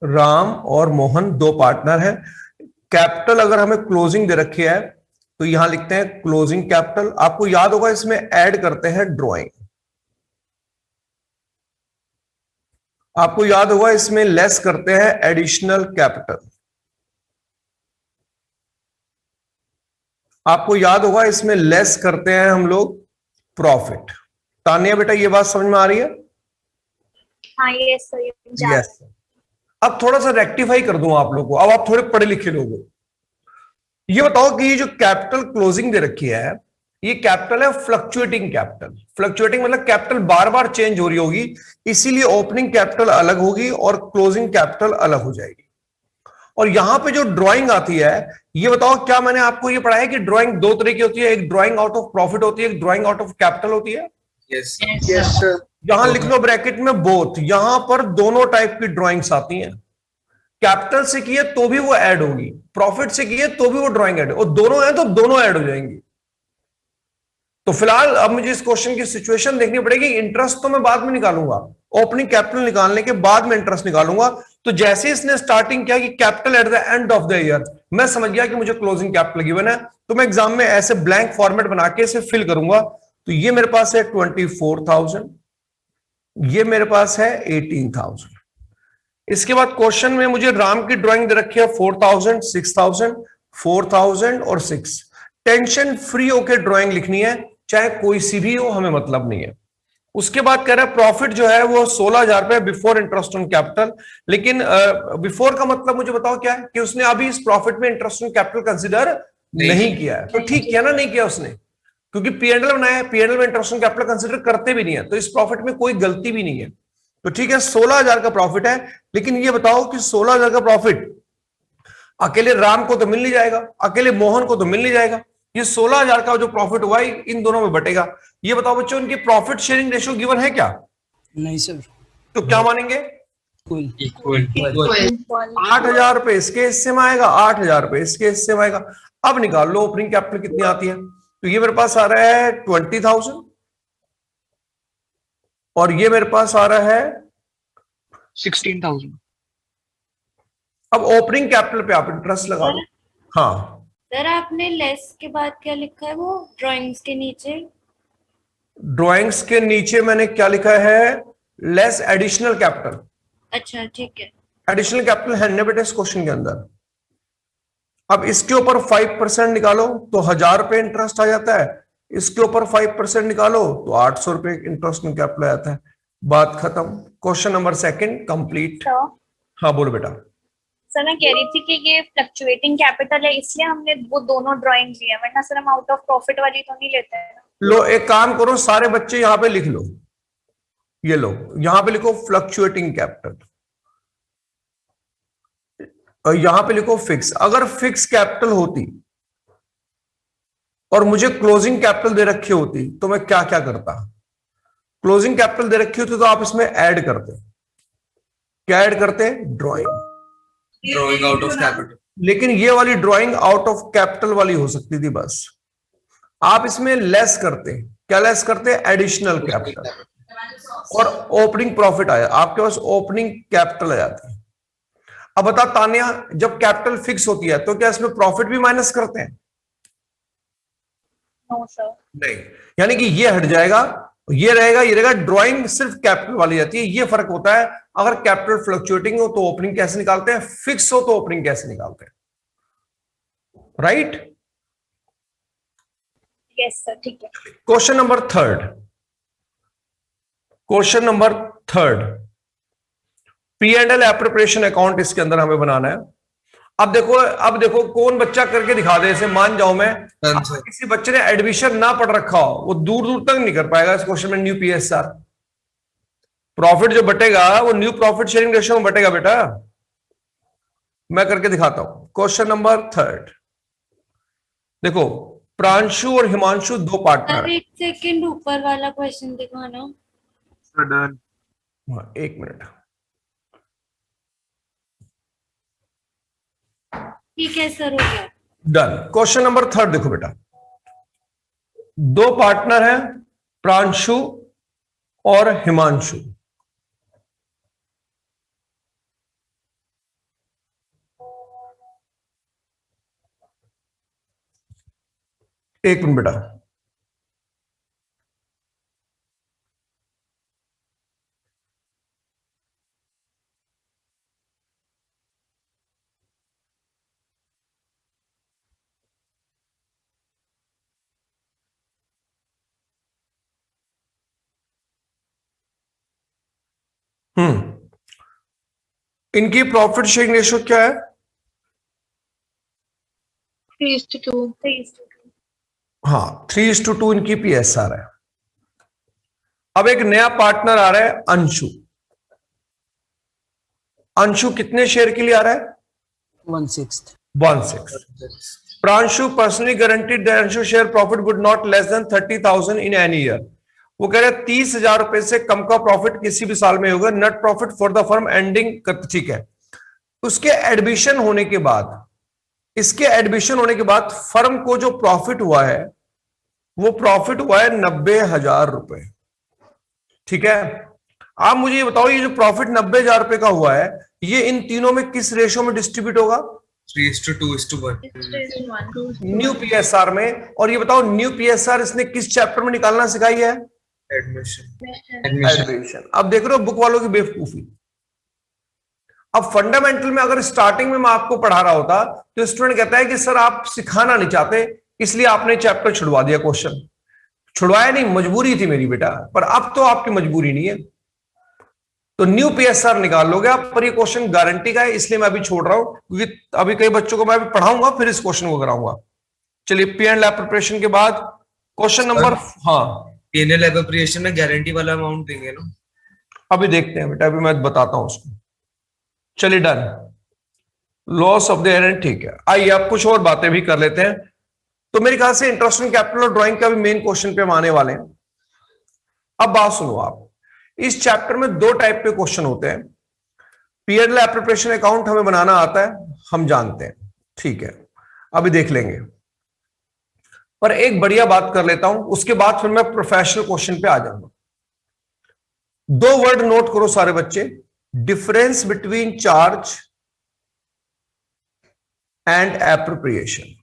राम और मोहन दो पार्टनर हैं। कैपिटल अगर हमें क्लोजिंग दे रखी है तो यहां लिखते हैं क्लोजिंग कैपिटल। आपको याद होगा इसमें ऐड करते हैं ड्राइंग, आपको याद होगा इसमें लेस करते हैं एडिशनल कैपिटल, आपको याद होगा इसमें लेस करते हैं हम लोग प्रॉफिट। तानिया बेटा ये बात समझ में आ रही है? हाँ यस सर, यस। अब थोड़ा सा रेक्टिफाई कर दूं आप लोगों को, अब आप थोड़े पढ़े लिखे लोग हो। ये बताओ कि ये जो कैपिटल क्लोजिंग दे रखी है ये कैपिटल है फ्लक्चुएटिंग कैपिटल। फ्लक्चुएटिंग मतलब कैपिटल बार बार चेंज हो रही होगी, इसीलिए ओपनिंग कैपिटल अलग होगी और क्लोजिंग कैपिटल अलग हो जाएगी। और यहां पे जो ड्राइंग आती है, ये बताओ क्या मैंने आपको ये पढ़ाया कि ड्राइंग दो तरह की होती है, एक ड्राइंग आउट ऑफ प्रॉफिट होती है, एक ड्राइंग आउट ऑफ कैपिटल होती है। यस यहां लिख लो ब्रैकेट में बोथ, यहां पर दोनों टाइप की ड्राइंग्स आती हैं। कैपिटल से किए तो भी वो ऐड होगी, प्रॉफिट से किए तो भी वो ड्राइंग ऐड, और दोनों है तो दोनों ऐड हो जाएंगी। तो फिलहाल अब मुझे इस क्वेश्चन की सिचुएशन देखनी पड़ेगी। इंटरेस्ट तो मैं बाद में निकालूंगा, ओपनिंग कैपिटल निकालने के बाद में इंटरेस्ट निकालूंगा। तो जैसे इसने स्टार्टिंग किया कि capital at the end of the year, मैं समझ गया कि मुझे क्लोजिंग कैपिटल गिवन है, तो मैं एग्जाम में ऐसे ब्लैंक फॉर्मेट बना के इसे फिल करूंगा। तो ये मेरे पास है 24,000, ये मेरे पास है 18,000। इसके बाद क्वेश्चन में मुझे राम की ड्राइंग दे रखी है 4,000, 6,000, 4,000 और 6। टेंशन फ्री होकर ड्राइंग लिखनी है, चाहे कोई सी भी हो, हमें मतलब नहीं है। उसके बाद कह रहा है प्रॉफिट जो है वो 16,000 रुपए बिफोर इंटरेस्ट ऑन कैपिटल। लेकिन बिफोर का मतलब मुझे बताओ क्या है कि उसने अभी इस प्रॉफिट में इंटरेस्ट ऑन कैपिटल कंसिडर नहीं किया है। तो ठीक किया ना, नहीं किया उसने, क्योंकि पीएनएल बनाया है, पीएनएल में इंटरेस्ट ऑन कैपिटल कंसिडर करते भी नहीं है, तो इस प्रॉफिट में कोई गलती भी नहीं है। तो ठीक है 16,000 का प्रॉफिट है, लेकिन ये बताओ कि 16,000 का प्रॉफिट अकेले राम को तो मिल नहीं जाएगा, अकेले मोहन को तो मिल नहीं जाएगा। ये 16,000 का जो प्रॉफिट हुआ इन दोनों में बटेगा। ये बताओ बच्चों इनकी प्रॉफिट शेयरिंग रेशियो गिवन है क्या? नहीं सर। तो क्या मानेंगे? इक्वल। 8,000 रुपए इसके हिस्से में आएगा, 8,000 रुपए इसके हिस्से में आएगा। अब निकाल लो ओपनिंग कैपिटल कितनी आती है। तो ये मेरे पास आ रहा है 20,000 और ये मेरे पास आ रहा है 16,000। अब ओपनिंग कैपिटल पे आप इंटरेस्ट लगा दो। हाँ सर आपने लेस के बाद क्या लिखा है वो ड्राइंग्स के नीचे? ड्राइंग्स के नीचे मैंने क्या लिखा है? Less additional capital. अच्छा ठीक है। एडिशनल कैपिटल है ना बेटे इस क्वेश्चन के अंदर। अब इसके ऊपर 5% निकालो तो 1,000 रुपए इंटरेस्ट आ जाता है, इसके ऊपर 5% निकालो तो 800 रुपए इंटरेस्ट में कैपिटल आ जाता है। बात खत्म। Question number second complete. हाँ बोलो बेटा। सर मैं कह रही थी कि ये फ्लक्चुएटिंग कैपिटल है इसलिए हमने वो दोनों ड्राइंग ली है, वरना सर हम आउट ऑफ प्रॉफिट वाली तो नहीं लेते हैं। लो एक काम करो, सारे बच्चे यहां पे लिख लो, ये लो यहां पे लिखो फ्लक्चुएटिंग कैपिटल, और यहां पे लिखो फिक्स। अगर फिक्स कैपिटल होती और मुझे क्लोजिंग कैपिटल दे रखी होती तो मैं क्या क्या करता। क्लोजिंग कैपिटल दे रखी होती तो आप इसमें ऐड करते। क्या ऐड करते? Drawing. Drawing out of capital. लेकिन ये वाली ड्राइंग आउट ऑफ कैपिटल वाली हो सकती थी बस। आप इसमें लेस करते। क्या लेस करते? Additional capital. और ओपनिंग प्रॉफिट आया आपके पास, ओपनिंग कैपिटल आ जाती है। अब बता तान्या, जब कैपिटल फिक्स होती है तो क्या इसमें प्रॉफिट भी माइनस करते हैं? No sir. नहीं, यानी कि ये हट जाएगा, ये रहेगा। ड्राइंग सिर्फ कैपिटल वाली जाती है। ये फर्क होता है। अगर कैपिटल फ्लक्चुएटिंग हो तो ओपनिंग कैसे निकालते हैं, फिक्स हो तो ओपनिंग कैसे निकालते हैं, राइट? यस सर, ठीक है। Question number third, P and L appropriation account इसके अंदर हमें बनाना है। अब देखो कौन बच्चा करके दिखा दे इसे, मान जाऊं मैं। Done, sir. किसी बच्चे ने एडमिशन ना पढ़ रखा हो, वो दूर दूर तक नहीं कर पाएगा इस क्वेश्चन में। न्यू पीएसआर प्रॉफिट जो बटेगा वो न्यू प्रॉफिट शेयरिंग रेशियो में बटेगा बेटा। मैं करके दिखाता हूं। क्वेश्चन नंबर थर्ड देखो, प्रांशु और हिमांशु दो पार्टनर। एक सेकंड ऊपर वाला क्वेश्चन दिखाना। डन। हाँ, एक मिनट। ठीक है सर, हो गया। डन। क्वेश्चन नंबर थर्ड देखो बेटा, दो पार्टनर हैं प्रांशु और हिमांशु। एक मिनट बेटा, इनकी प्रॉफिट शेयरिंग रेशियो क्या है? 3:2. हाँ, 3:2 इनकी पीएसआर है। अब एक नया पार्टनर आ रहा है अंशु। अंशु कितने शेयर के लिए आ रहा है? 1/6. 1/6। Pranshu personally guaranteed that Anshu share profit would not less than 30,000 in any year. वो कह रहे हैं 30,000 रुपए से कम का प्रॉफिट किसी भी साल में होगा। Net profit for the firm ending, ठीक है। उसके एडमिशन होने के बाद, इसके एडमिशन होने के बाद फर्म को जो प्रॉफिट हुआ है वो प्रॉफिट हुआ है 90,000 रुपए। ठीक है, आप मुझे ये बताओ, ये जो प्रॉफिट 90,000 रुपए का हुआ है, ये इन तीनों में किस रेशियो में डिस्ट्रीब्यूट होगा? 3:2:1. न्यू पीएसआर में। और ये बताओ, न्यू पीएसआर इसने किस चैप्टर में निकालना सिखाई है? एडमिशन। अब देख रहे हो बुक वालों की बेवकूफी। अब फंडामेंटल में अगर स्टार्टिंग में मैं आपको पढ़ा रहा होता तो स्टूडेंट कहता है कि सर आप सिखाना नहीं चाहते इसलिए आपने चैप्टर छुड़वा दिया। क्वेश्चन छुड़वाया नहीं, मजबूरी थी मेरी बेटा, पर अब तो आपकी मजबूरी नहीं है। तो न्यू पीएसआर निकाल लोगे आप, पर ये क्वेश्चन गारंटी का है इसलिए मैं अभी छोड़ रहा हूं, क्योंकि अभी कई बच्चों को मैं अभी पढ़ाऊंगा फिर इस क्वेश्चन को कराऊंगा। चलिए, पी एंड एल प्रिपरेशन के बाद क्वेश्चन नंबर, हाँ P&L एप्रोप्रिएशन में गारंटी वाला अमाउंट देंगे ना? अभी देखते हैं बेटा, अभी मैं बताता हूं उसको। चलिए डन। लॉस ऑफ द एरेंट, ठीक है। आइए अब कुछ और बातें भी कर लेते हैं। तो मेरे ख्याल से इंटरेस्ट इन कैपिटल और ड्राइंग का भी मेन क्वेश्चन पे हम आने वाले हैं। अब बात सुनो आप, इस चैप्टर में दो टाइप के क्वेश्चन होते हैं। पी&एल एप्रोप्रिएशन अकाउंट हमें बनाना आता है, हम जानते हैं, ठीक है, अभी देख लेंगे। पर एक बढ़िया बात कर लेता हूं, उसके बाद फिर मैं प्रोफेशनल क्वेश्चन पे आ जाऊंगा। दो वर्ड नोट करो सारे बच्चे, difference between charge and appropriation.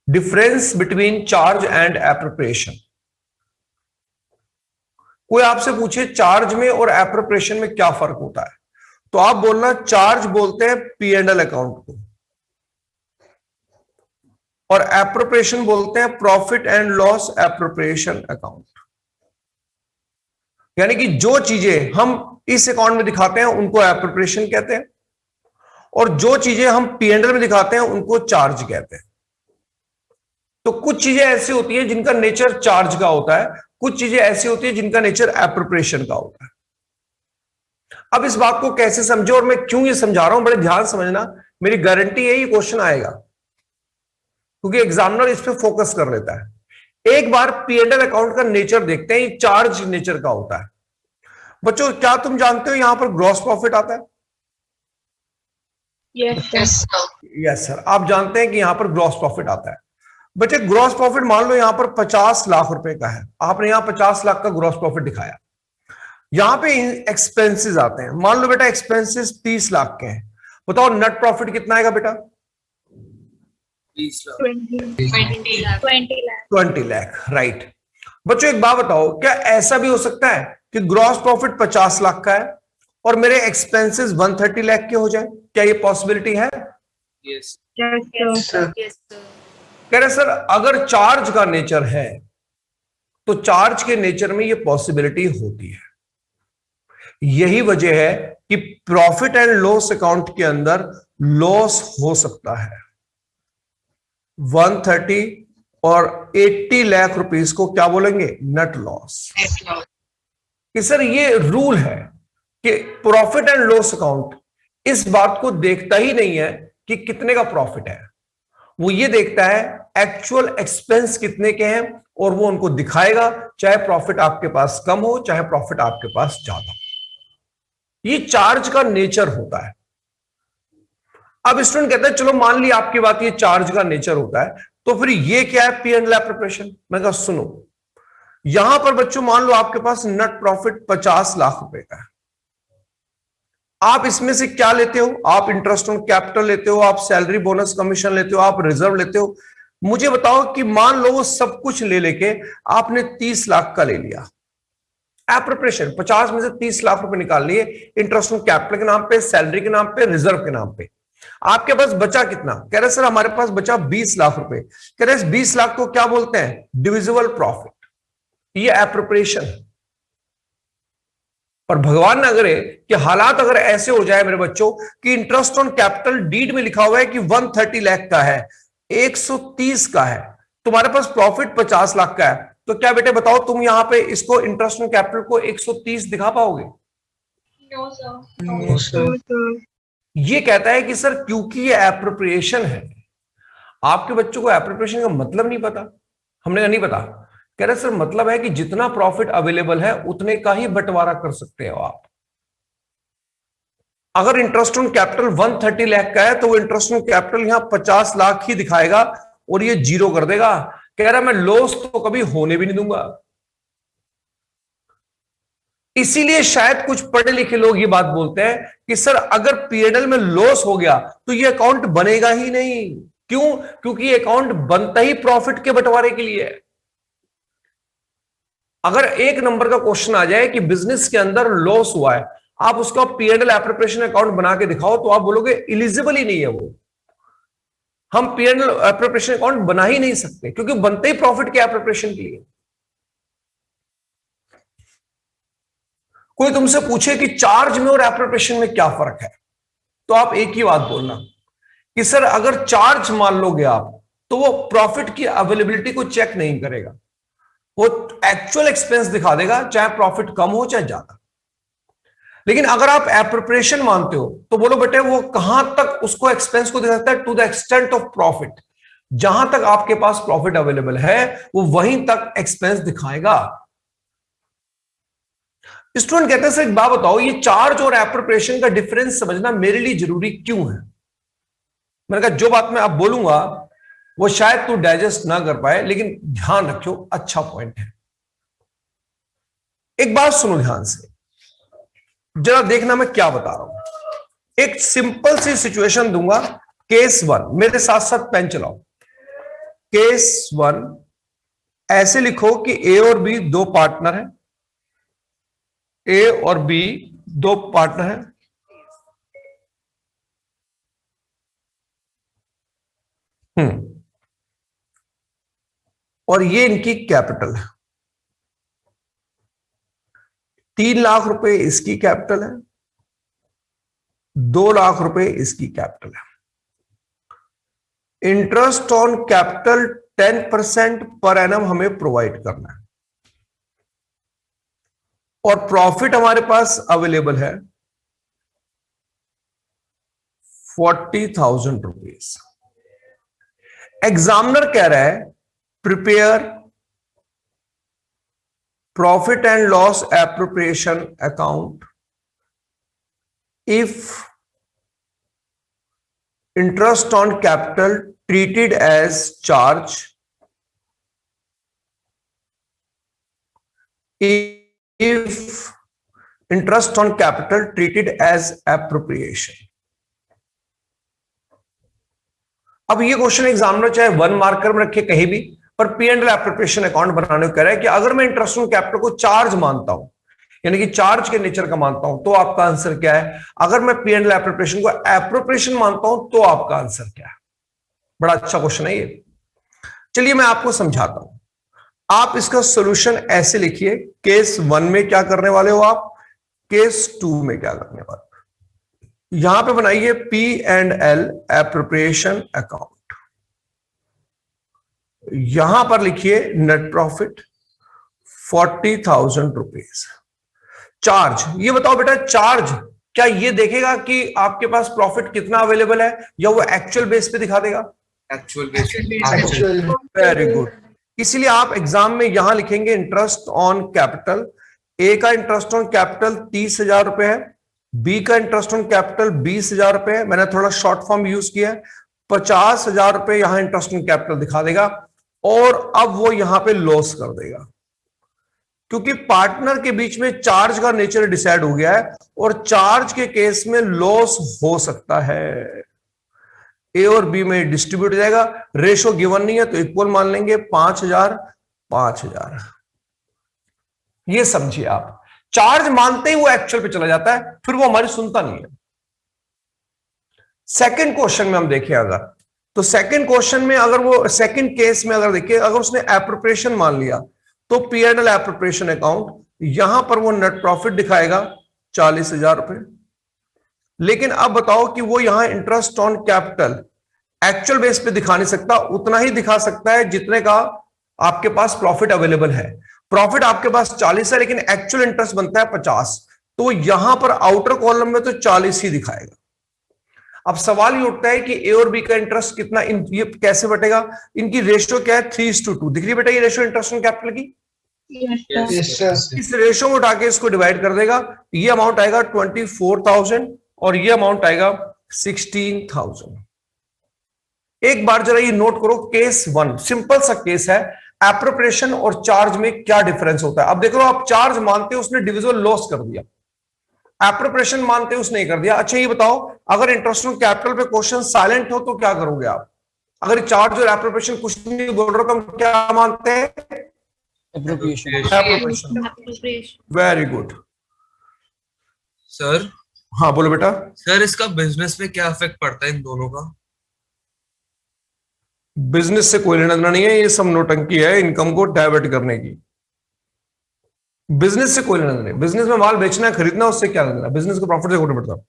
Difference between charge and appropriation. कोई आपसे पूछे चार्ज में और एप्रोप्रिएशन में क्या फर्क होता है, तो आप बोलना चार्ज बोलते हैं पी&एल अकाउंट को, और एप्रोप्रिएशन बोलते हैं profit and loss appropriation account. यानी कि जो चीजें हम इस अकाउंट में दिखाते हैं उनको एप्रोप्रिएशन कहते हैं, और जो चीजें हम पी&एल में दिखाते हैं उनको चार्ज कहते हैं। तो कुछ चीजें ऐसी होती है जिनका नेचर चार्ज का होता है, कुछ चीजें ऐसी होती है जिनका नेचर एप्रोप्रिएशन का होता है। अब इस बात को कैसे समझो और मैं क्यों ये समझा रहा हूं, बड़े ध्यान समझना, मेरी गारंटी है ये क्वेश्चन आएगा क्योंकि एग्जामिनर इस पे फोकस कर लेता है। एक बार P&L अकाउंट का नेचर देखते हैं, ये चार्ज नेचर का होता है। बच्चों क्या तुम जानते हो यहां पर ग्रॉस प्रॉफिट आता है? यस सर, आप जानते हैं कि यहां पर ग्रॉस प्रॉफिट आता है। बच्चे ग्रॉस प्रॉफिट मान लो यहां पर 50 लाख रुपए का है, आपने यहां 50 लाख का ग्रॉस प्रॉफिट दिखाया। यहां पे एक्सपेंसेस आते हैं, मान लो बेटा एक्सपेंसेस 30 लाख के हैं, बताओ नेट प्रॉफिट कितना आएगा बेटा? 20 लाख, राइट। बच्चों एक बात बताओ, क्या ऐसा भी हो सकता है कि ग्रॉस प्रॉफिट 50 लाख का है और मेरे एक्सपेंसेस 130 लाख के हो जाए? क्या ये पॉसिबिलिटी है? Yes. कह रहे सर अगर चार्ज का नेचर है तो चार्ज के नेचर में ये पॉसिबिलिटी होती है। यही वजह है कि प्रॉफिट एंड लॉस अकाउंट के अंदर लॉस हो सकता है। 130 और 80 लाख रुपीस को क्या बोलेंगे? Net loss. कि सर ये रूल है कि प्रॉफिट एंड लॉस अकाउंट इस बात को देखता ही नहीं है कि कितने का प्रॉफिट है, वो ये देखता है एक्चुअल एक्सपेंस कितने के हैं और वो उनको दिखाएगा, चाहे प्रॉफिट आपके पास कम हो चाहे प्रॉफिट आपके पास ज्यादा। ये चार्ज का नेचर होता है। अब स्टूडेंट कहता है चलो मान ली आपकी बात ये चार्ज का नेचर होता है, तो फिर ये क्या है? P&L appropriation. मैं कहा सुनो, यहां पर बच्चों मान लो आपके पास नेट प्रॉफिट 50 लाख रुपए का है, आप इसमें से क्या लेते हो? आप इंटरेस्ट ऑन कैपिटल लेते हो, आप सैलरी बोनस कमीशन लेते हो, आप रिजर्व लेते हो। मुझे बताओ कि मान लो वो सब कुछ ले लेके आपने 30 लाख का ले लिया एप्रोप्रिएशन, 50 में से 30 लाख रुपए निकाल लिए इंटरेस्ट ऑन कैपिटल के नाम पे, सैलरी के नाम पे, रिजर्व के नाम पे। आपके पास बचा कितना? कह रहे सर हमारे पास बचा 20 लाख रुपए। कह रहे इस 20 लाख को क्या बोलते हैं? Divisible profit. ये एप्रोप्रिएशन है। पर भगवान ना करे कि हालात अगर ऐसे हो जाए मेरे बच्चों कि इंटरेस्ट ऑन कैपिटल डीड में लिखा हुआ है कि 130 लाख का है, 130 का है, तुम्हारे पास प्रॉफिट 50 लाख का है, तो क्या बेटे बताओ तुम यहां पे इसको इंटरेस्ट ऑन कैपिटल को 130 दिखा पाओगे? No, sir. ये कहता है कि सर क्योंकि ये एप्रोप्रिएशन है, आपके बच्चों को एप्रोप्रिएशन का मतलब नहीं पता। हमने कहा नहीं पता। कह रहे सर मतलब है कि जितना प्रॉफिट अवेलेबल है उतने का ही बंटवारा कर सकते हो आप। अगर इंटरेस्ट ऑन कैपिटल 130 लाख का है तो वो इंटरेस्ट ऑन कैपिटल यहां 50 लाख ही दिखाएगा और ये जीरो कर देगा। कह रहा मैं लॉस तो कभी होने भी नहीं दूंगा। इसीलिए शायद कुछ पढ़े लिखे लोग ये बात बोलते हैं कि सर अगर P&L में लॉस हो गया तो ये अकाउंट बनेगा ही नहीं। क्यों? क्योंकि ये अकाउंट बनता ही प्रॉफिट के बंटवारे के लिए है। अगर एक नंबर का क्वेश्चन आ जाए कि बिजनेस के अंदर लॉस हुआ है, आप उसका P&L एप्रोप्रिएशन अकाउंट बना के दिखाओ तो आप बोलोगे इलिजिबल ही नहीं है वो। हम P&L एप्रोप्रिएशन अकाउंट बना ही नहीं सकते क्योंकि बनते ही प्रॉफिट के एप्रोप्रिएशन के लिए। कोई तुमसे पूछे कि चार्ज में और एप्रोप्रिएशन में क्या फर्क है, तो आप एक ही बात बोलना कि सर अगर चार्ज मान लोगे आप तो वो प्रॉफिट की अवेलेबिलिटी को चेक नहीं करेगा, वो एक्चुअल एक्सपेंस दिखा देगा चाहे प्रॉफिट कम हो चाहे ज्यादा। लेकिन अगर आप एप्रोप्रिएशन मानते हो तो बोलो बेटे वो कहां तक उसको एक्सपेंस को दिखाता है? To the extent of profit. जहां तक आपके पास प्रॉफिट अवेलेबल है वो वहीं तक एक्सपेंस दिखाएगा। स्टूडेंट कहते हैं सर एक बात बताओ, ये चार्ज और एप्रोप्रिएशन का डिफरेंस समझना मेरे लिए जरूरी क्यों है? मैंने कहा जो बात मैं अब बोलूंगा वो शायद तू डाइजेस्ट ना कर पाए, लेकिन ध्यान रखियो, अच्छा पॉइंट है। एक बात सुनो ध्यान से, जरा देखना मैं क्या बता रहा हूं। एक सिंपल सी सिचुएशन दूंगा। केस 1, मेरे साथ साथ पेन चलाओ। केस 1 ऐसे लिखो कि ए और बी दो पार्टनर हैं, ए और बी दो पार्टनर हैं। और ये इनकी कैपिटल है। 3 लाख रुपए इसकी कैपिटल है, 2 लाख रुपए इसकी कैपिटल है। Interest on capital 10% per annum हमें प्रोवाइड करना है और प्रॉफिट हमारे पास अवेलेबल है 40,000 रुपीज। एग्जामिनर कह रहा है prepare profit and loss appropriation account if interest on capital treated as charge if interest on capital treated as appropriation। अब ये क्वेश्चन एग्जामिनर चाहे 1 मार्कर में रखे कहीं भी, पर P and L appropriation account बनाने को कह रहा है कि अगर मैं इंटरेस्ट ऑन कैपिटल को चार्ज मानता हूं, यानी कि चार्ज के नेचर का मानता हूं, तो आपका आंसर क्या है। अगर मैं पी एंड एल एप्रोप्रिएशन को एप्रोप्रिएशन मानता हूं तो आपका आंसर क्या है। बड़ा अच्छा क्वेश्चन है ये। चलिए मैं आपको समझाता हूं। आप इसका सॉल्यूशन ऐसे लिखिए, केस 1 में क्या करने वाले हो आप, केस 2 में क्या करने वाले हो। यहां पे बनाइए P and L appropriation account, यहां पर लिखिए नेट प्रॉफिट 40,000 रुपीज। चार्ज, ये बताओ बेटा, चार्ज क्या ये देखेगा कि आपके पास प्रॉफिट कितना अवेलेबल है, या वो एक्चुअल बेस पे दिखा देगा। Actual base. Very good. इसीलिए आप एग्जाम में यहां लिखेंगे इंटरेस्ट ऑन कैपिटल। ए का इंटरेस्ट ऑन कैपिटल 30,000 रुपए है, बी का इंटरेस्ट ऑन कैपिटल 20,000 रुपए है। मैंने थोड़ा शॉर्ट फॉर्म यूज किया है। 50,000 रुपए यहां इंटरेस्ट ऑन कैपिटल दिखा देगा, और अब वो यहां पे लॉस कर देगा, क्योंकि पार्टनर के बीच में चार्ज का नेचर डिसाइड हो गया है, और चार्ज के केस में लॉस हो सकता है। ए और बी में डिस्ट्रीब्यूट हो जाएगा। रेशो गिवन नहीं है तो इक्वल मान लेंगे, 5,000 5,000। ये समझिए आप, चार्ज मानते ही वो एक्चुअल पे चला जाता है, फिर वो हमारी सुनता नहीं है। सेकंड क्वेश्चन में हम देखें अगर, तो सेकंड क्वेश्चन में अगर वो सेकंड केस में अगर देखिए, अगर उसने एप्रोप्रिएशन मान लिया तो P and L appropriation account, यहां पर वो नेट प्रॉफिट दिखाएगा 40,000 रुपए। लेकिन अब बताओ कि वो यहां interest on capital actual base पे दिखा नहीं सकता, उतना ही दिखा सकता है जितने का आपके पास प्रॉफिट अवेलेबल है। प्रॉफिट आपके पास 40 है, लेकिन एक्चुअल इंटरेस्ट बनता है 50, तो यहां पर आउटर कॉलम में तो 40 ही दिखाएगा। अब सवाल ये उठता है कि ए और बी का इंटरेस्ट कितना, ये कैसे बटेगा, इनकी रेशियो क्या है, 3:2। दिख रही बेटा ये रेशियो इंटरेस्ट ऑन कैपिटल की। इस रेशियो में उठा के इसको डिवाइड कर देगा, ये अमाउंट आएगा 24,000 और ये अमाउंट आएगा 16,000। एक बार जरा ये नोट करो, केस 1 सिंपल सा केस है। एप्रोप्रिएशन और चार्ज में क्या डिफरेंस होता है। अब देखो, आप चार्ज मानते हो, उसने डिविजिबल लॉस कर दिया। एप्रोप्रिएशन मानते हो, उसने नहीं कर दिया। अच्छा ये बताओ, अगर इंटरेस्ट ऑन कैपिटल पे क्वेश्चन साइलेंट हो तो क्या करोगे आप। अगर चार्ज और एप्रोप्रिएशन कुछ नहीं बोल रहा तो हम क्या मानते हैं, एप्रोप्रिएशन। Very good sir. हाँ बोलो बेटा। सर इसका बिजनेस पे क्या इफेक्ट पड़ता है इन दोनों का। बिजनेस से कोई लेना देना नहीं है, ये सब नोटंकी है इनकम को डाइवर्ट करने की। बिजनेस से कोई लेना देना नहीं। बिजनेस में माल बेचना है, खरीदना, उससे क्या लेना, बिजनेस को प्रॉफिट से कोई नहीं पड़ता।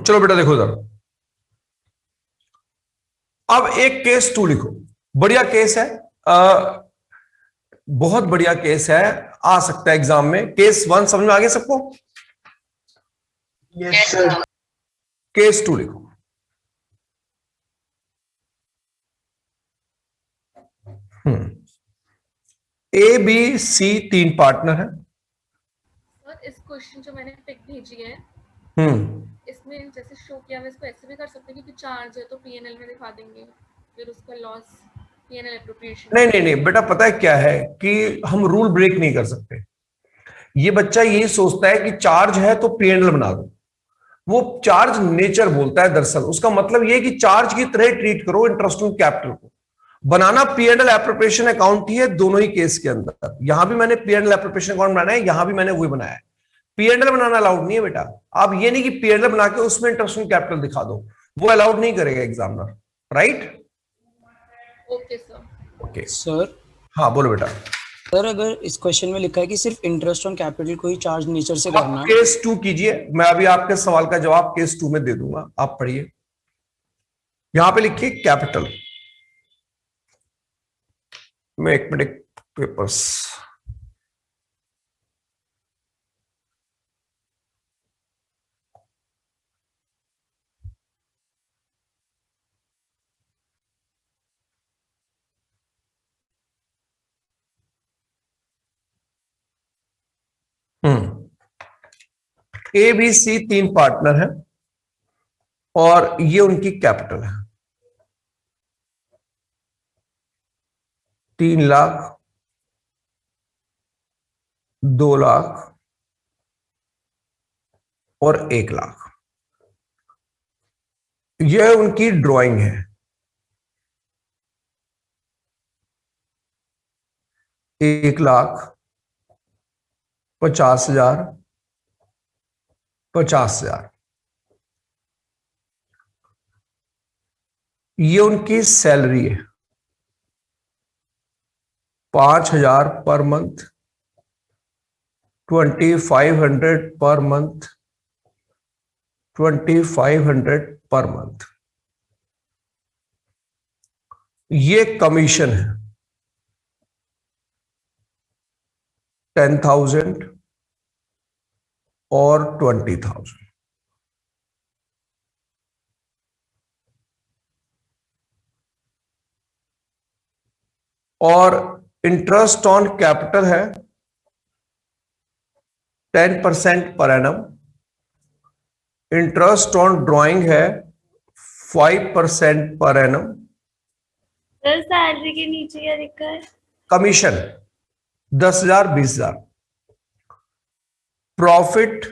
चलो बेटा देखो इधर, अब एक केस 2 लिखो। बढ़िया केस है, बहुत बढ़िया केस है, आ सकता है एग्जाम में। केस 1 समझ में आ गया सबको। Yes sir. केस 2 लिखो। ए बी सी 3 पार्टनर है। और इस क्वेश्चन जो मैंने पिक भेजी है, इसमें जैसे शो किया, मैं इसको ऐसे भी कर सकते हैं कि चार्ज है तो पीएनएल में दिखा देंगे, फिर उसका लॉस पीएनएल एप्रोप्रिएशन। नहीं बेटा, पता है क्या है कि हम रूल ब्रेक नहीं कर सकते। ये बच्चा यही सोचता है कि चार्ज है तो पीएनएल बना दो। वो चार्ज नेचर बोलता है, दरअसल उसका मतलब ये कि चार्ज की तरह ट्रीट करो इंटरेस्ट ऑन कैपिटल को। बनाना पीएनएल एप्रोप्रिएशन अकाउंट ही है दोनों ही केस के अंदर। यहां भी मैंने पीएनएल एप्रोप्रिएशन अकाउंट बनाया है, यहां भी मैंने वही बनाया है। पीएनएल बनाना अलाउड नहीं है बेटा। आप ये नहीं कि पीएनएल बना के उसमें इंटरेस्ट ऑन कैपिटल दिखा दो, वो अलाउड नहीं करेगा examiner. Right? Okay sir. Okay sir हाँ बोलो बेटा। सर अगर इस क्वेश्चन में लिखा है कि सिर्फ इंटरेस्ट ऑन कैपिटल को ही चार्ज नेचर से करना आप है, केस 2 कीजिए, मैं अभी आपके सवाल का जवाब केस 2 में दे दूंगा, आप पढ़िए। यहां पे लिखिए कैपिटल में, एक minute papers, A B C 3 partner हैं और ये उनकी कैपिटल है 3 लाख, 2 लाख और 1 लाख। यह उनकी ड्राइंग है। 1,50,000, 50,000, 50,000, ये उनकी सैलरी है। 5,000 per month, 2,500 per month, 2,500 per month. ये कमीशन है 10,000 और 20,000। और इंटरेस्ट ऑन कैपिटल है 10% per annum. Interest on drawing है 5% पर एनम। सर सैलरी के नीचे क्या लिखा है? Commission 10,000, 20,000। Profit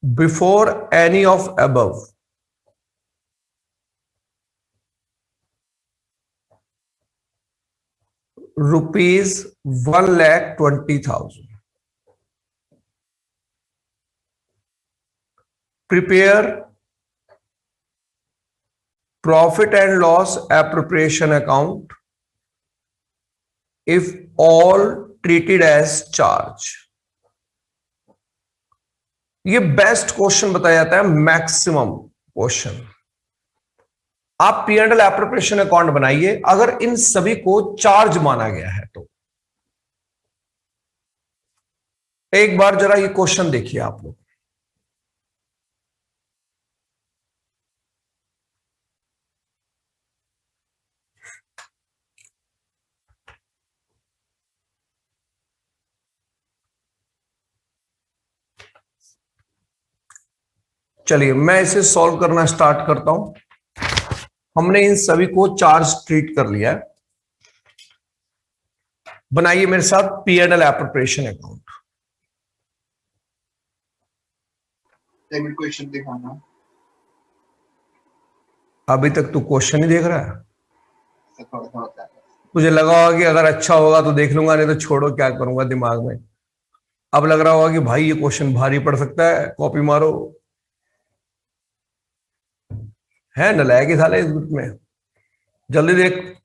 before any of above ₹1,20,000। Prepare profit and loss appropriation account if all treated as charge। ये बेस्ट क्वेश्चन बताया जाता है, मैक्सिमम क्वेश्चन। आप P&L एप्रोप्रिएशन अकाउंट बनाइए अगर इन सभी को चार्ज माना गया है तो। एक बार जरा ये क्वेश्चन देखिए आप लोग। चलिए मैं इसे सॉल्व करना स्टार्ट करता हूं। हमने इन सभी को चार्ज ट्रीट कर लिया है। बनाइए मेरे साथ P&L एप्रोप्रिएशन अकाउंट। क्वेश्चन दिखाना। अभी तक तू क्वेश्चन ही देख रहा है। थोड़ा सा होता है। तुझे लगा होगा कि अगर अच्छा होगा तो देख लूंगा, नहीं तो छोड़ो, क्या करूंगा दिमाग में। अब लग रहा होगा कि भाई ये क्वेश्चन भारी पड़ सकता है, कॉपी मारो। है नालायक ही साले इस ग्रुप में। जल्दी देख।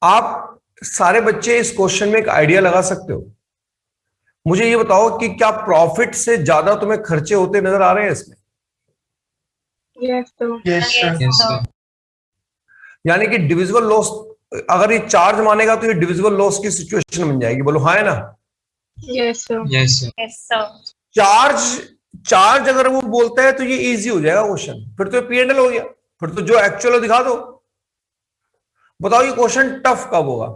आप सारे बच्चे इस क्वेश्चन में एक आइडिया लगा सकते हो। मुझे ये बताओ कि क्या प्रॉफिट से ज्यादा तुम्हें खर्चे होते नजर आ रहे हैं इसमें? Yes, sir. यानी कि डिविजिबल लॉस, अगर ये चार्ज मानेगा तो ये डिविजिबल लॉस की सिचुएशन बन जाएगी। बोलो हाँ है ना? Yes, sir. Yes, sir. Yes, sir. Charge अगर वो बोलता है तो ये इजी हो जाएगा क्वेश्चन, फिर तो P&L हो गया, फिर तो जो एक्चुअल दिखा दो। बताओ ये क्वेश्चन टफ कब होगा?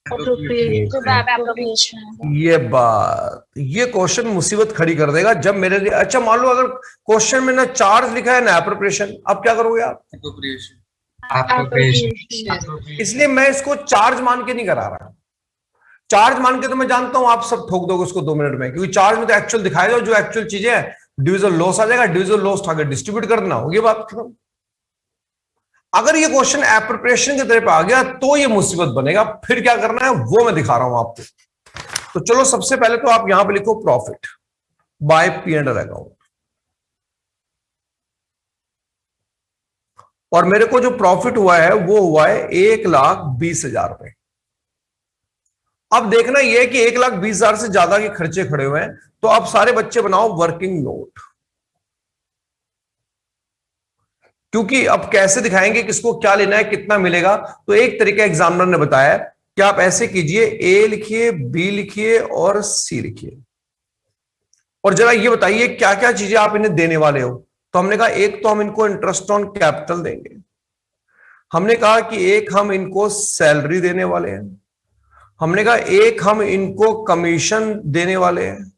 Appropriation. ये बात, ये क्वेश्चन मुसीबत खड़ी कर देगा जब मेरे लिए। अच्छा मान लो अगर क्वेश्चन में ना चार्ज लिखा है ना एप्रोप्रिएशन, अब क्या करोगे आप? Appropriation. इसलिए मैं इसको चार्ज मान के नहीं करा रहा। चार्ज मान के तो मैं जानता हूं आप सब ठोक दोगे उसको 2 मिनट में, क्योंकि चार्ज में तो एक्चुअल दिखाएगा, जो एक्चुअल चीजें हैं। डिविजिबल लॉस आ जाएगा, डिविजिबल लॉस उठाकर डिस्ट्रीब्यूट कर देना, होगी बात खत्म। अगर ये क्वेश्चन एप्रोप्रिएशन की तरफ आ गया तो ये मुसीबत बनेगा। फिर क्या करना है वो मैं दिखा रहा हूं आपको। तो चलो सबसे पहले तो आप यहां पे लिखो प्रॉफिट बाय P&L अकाउंट, और मेरे को जो प्रॉफिट हुआ है वो हुआ है 1,20,000 रुपए। अब देखना यह है कि 1,20,000 से ज्यादा के खर्चे खड़े हुए हैं, तो अब सारे बच्चे बनाओ वर्किंग नोट। क्योंकि अब कैसे दिखाएंगे किसको क्या लेना है, कितना मिलेगा, तो एक तरीका एग्जामिनर ने बताया कि आप ऐसे कीजिए, ए लिखिए, बी लिखिए और सी लिखिए, और जरा ये बताइए क्या क्या चीजें आप इन्हें देने वाले हो। तो हमने कहा एक तो हम इनको इंटरेस्ट ऑन कैपिटल देंगे, हमने कहा कि एक हम इनको सैलरी देने वाले हैं, हमने कहा एक हम इनको कमीशन देने वाले हैं,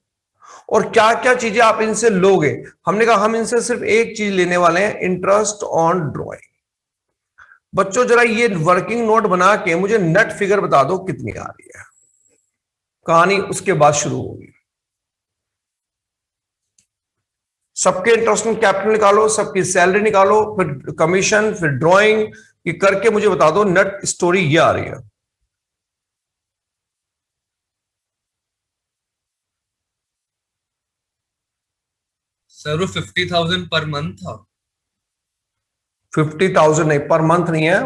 और क्या क्या चीजें आप इनसे लोगे, हमने कहा हम इनसे सिर्फ एक चीज लेने वाले हैं, इंटरेस्ट ऑन ड्रॉइंग। बच्चों जरा ये वर्किंग नोट बना के मुझे नेट फिगर बता दो कितनी आ रही है, कहानी उसके बाद शुरू होगी। सबके इंटरेस्ट ऑन कैपिटल निकालो, सबकी सैलरी निकालो, फिर कमीशन, फिर ड्राइंग, ये करके मुझे बता दो नेट स्टोरी ये आ रही है। सर वो 50,000 पर मंथ था। 50,000 नहीं, पर मंथ नहीं है,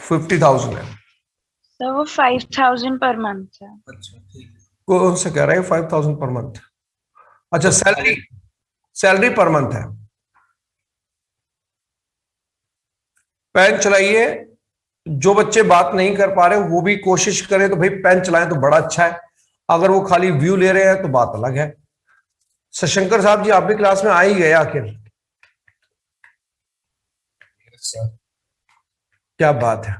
50,000 है। सर वो 5,000 पर मंथ है। अच्छा ठीक है। कौन से कह रहे हैं 5,000 पर मंथ? अच्छा सैलरी, सैलरी पर मंथ है। पेन चलाइए, जो बच्चे बात नहीं कर पा रहे वो भी कोशिश करें, तो भाई पेन चलाएं तो बड़ा अच्छा है, अगर वो खाली व्यू ले रहे हैं तो बात अलग है। शशंकर साहब जी आप भी क्लास में आ ही गए आखिर, क्या बात है।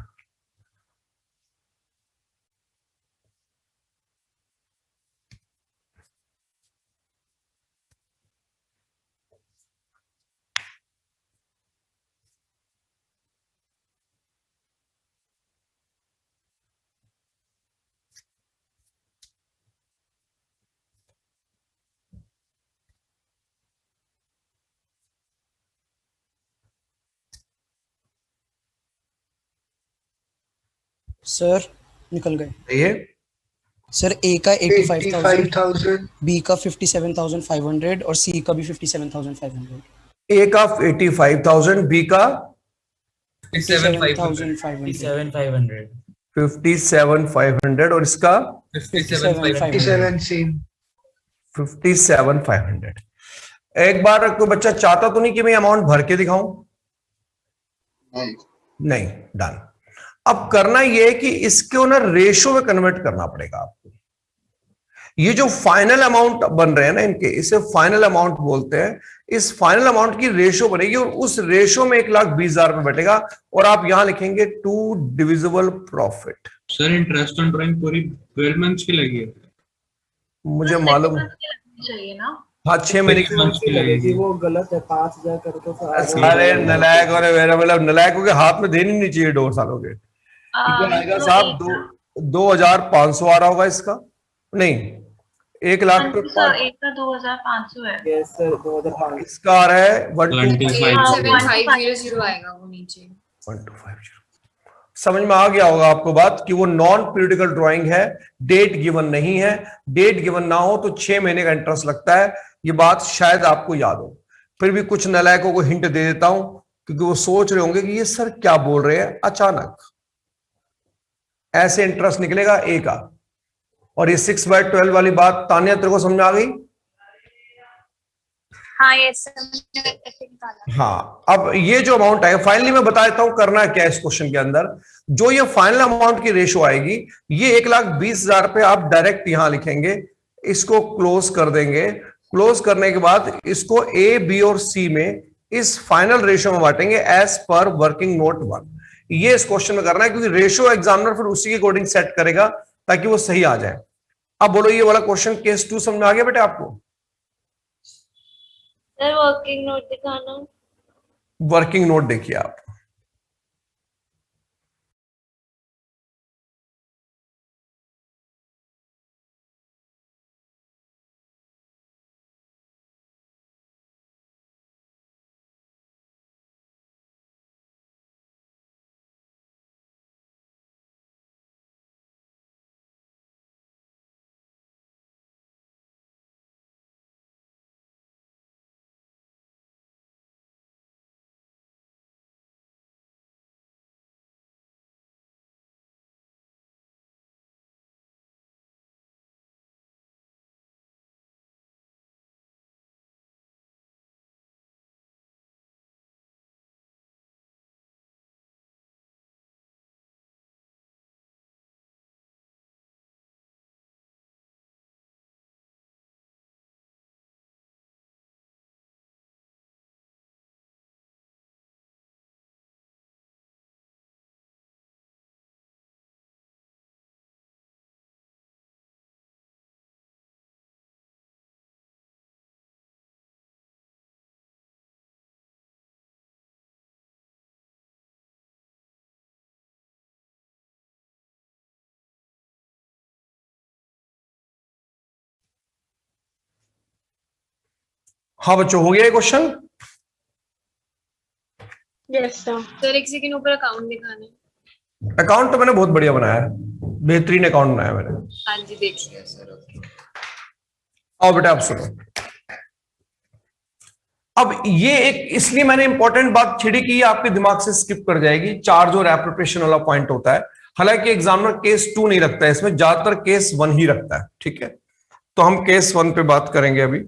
सर निकल गए। ये सर ए का 85,000, 85,000, बी का 57,500 और सी का भी 57,500। ए का 85,000, बी का 57,500 57,500 57,500 और इसका 57,500 57 सेम। 57,500। एक बार कोई बच्चा चाहता तो नहीं कि मैं अमाउंट भर के दिखाऊं? नहीं, नहीं, डन। अब करना यह है कि इसको ना रेशो में कन्वर्ट करना पड़ेगा आपको। ये जो फाइनल अमाउंट बन रहे हैं ना इनके, इसे फाइनल अमाउंट बोलते हैं। इस फाइनल अमाउंट की रेशो बनेगी और उस रेशो में 1,20,000 रुपए बैठेगा, और आप यहां लिखेंगे to divisible profit. Sir interest on drawing पूरी 12 मंथ्स की लगी है। मुझे मालूम, चाहिए ना। हाँ 6 महीने की। 6 मंथ्स की लगेगी। वो गलत है, 5,000 करके। सारे नलायक और मेरा मतलब नलायकों के हाथ में देनी नहीं चाहिए 2 सालों के। कितना आएगा साहब? 2,500 आ रहा होगा इसका, नहीं 1,00,000 पे सर एक का 2,500 है। Yes sir 2,500। इसका आ रहा है 1,250 आएगा वो नीचे। 1,250। समझ में आ गया होगा आपको बात कि वो नॉन पीरियडिकल ड्राइंग है, डेट गिवन नहीं है। डेट गिवन ना हो तो 6 महीने का इंटरेस्ट लगता है, ये बात शायद आपको याद हो। फिर भी कुछ नालायकों को हिंट दे देता हूं, क्योंकि वो सोच रहे होंगे कि ये सर क्या बोल रहे हैं, अचानक ऐसे इंटरेस्ट निकलेगा ए का। और ये 6/12 वाली बात तानिया तेरे को समझ में आ गई? हाँ ये सर मैंने ऐसे निकाला। हाँ, अब ये जो अमाउंट आएगा फाइनली मैं बता देता हूं करना क्या है इस क्वेश्चन के अंदर। जो ये फाइनल अमाउंट की रेशो आएगी, ये 1,20,000 पे आप डायरेक्ट यहां लिखेंगे, इसको क्लोज कर देंगे। क्लोज करने के बाद इसको ए, बी और सी में इस फाइनल रेशो में बांटेंगे एज पर वर्किंग नोट 1। ये इस क्वेश्चन में करना है, क्योंकि रेशो एग्जामिनर फिर उसी के अकॉर्डिंग सेट करेगा ताकि वो सही आ जाए। अब बोलो ये वाला क्वेश्चन केस 2 समझ में आ गया बेटे आपको? सर वर्किंग नोट दिखाना। वर्किंग नोट देखिए आप, हाँ बच्चों, हो गया ये क्वेश्चन? Yes sir. सर एक सेकंड, ऊपर अकाउंट दिखाना है। अकाउंट तो मैंने बहुत बढ़िया बनाया है, बेहतरीन अकाउंट बनाया मैंने। हाँ जी देख लिया सर। ओके आओ बेटा आप सुनो। अब ये एक इसलिए मैंने इंपॉर्टेंट बात छिड़ी कि ये आपके दिमाग से स्किप कर जाएगी, चार्ज और एप्रोप्रिएशन वाला पॉइंट होता है। हालांकि एग्जामिनर केस 2 नहीं रखता है इसमें, ज्यादातर केस 1 ही रखता है। ठीक है, तो हम केस 1 पे बात करेंगे अभी।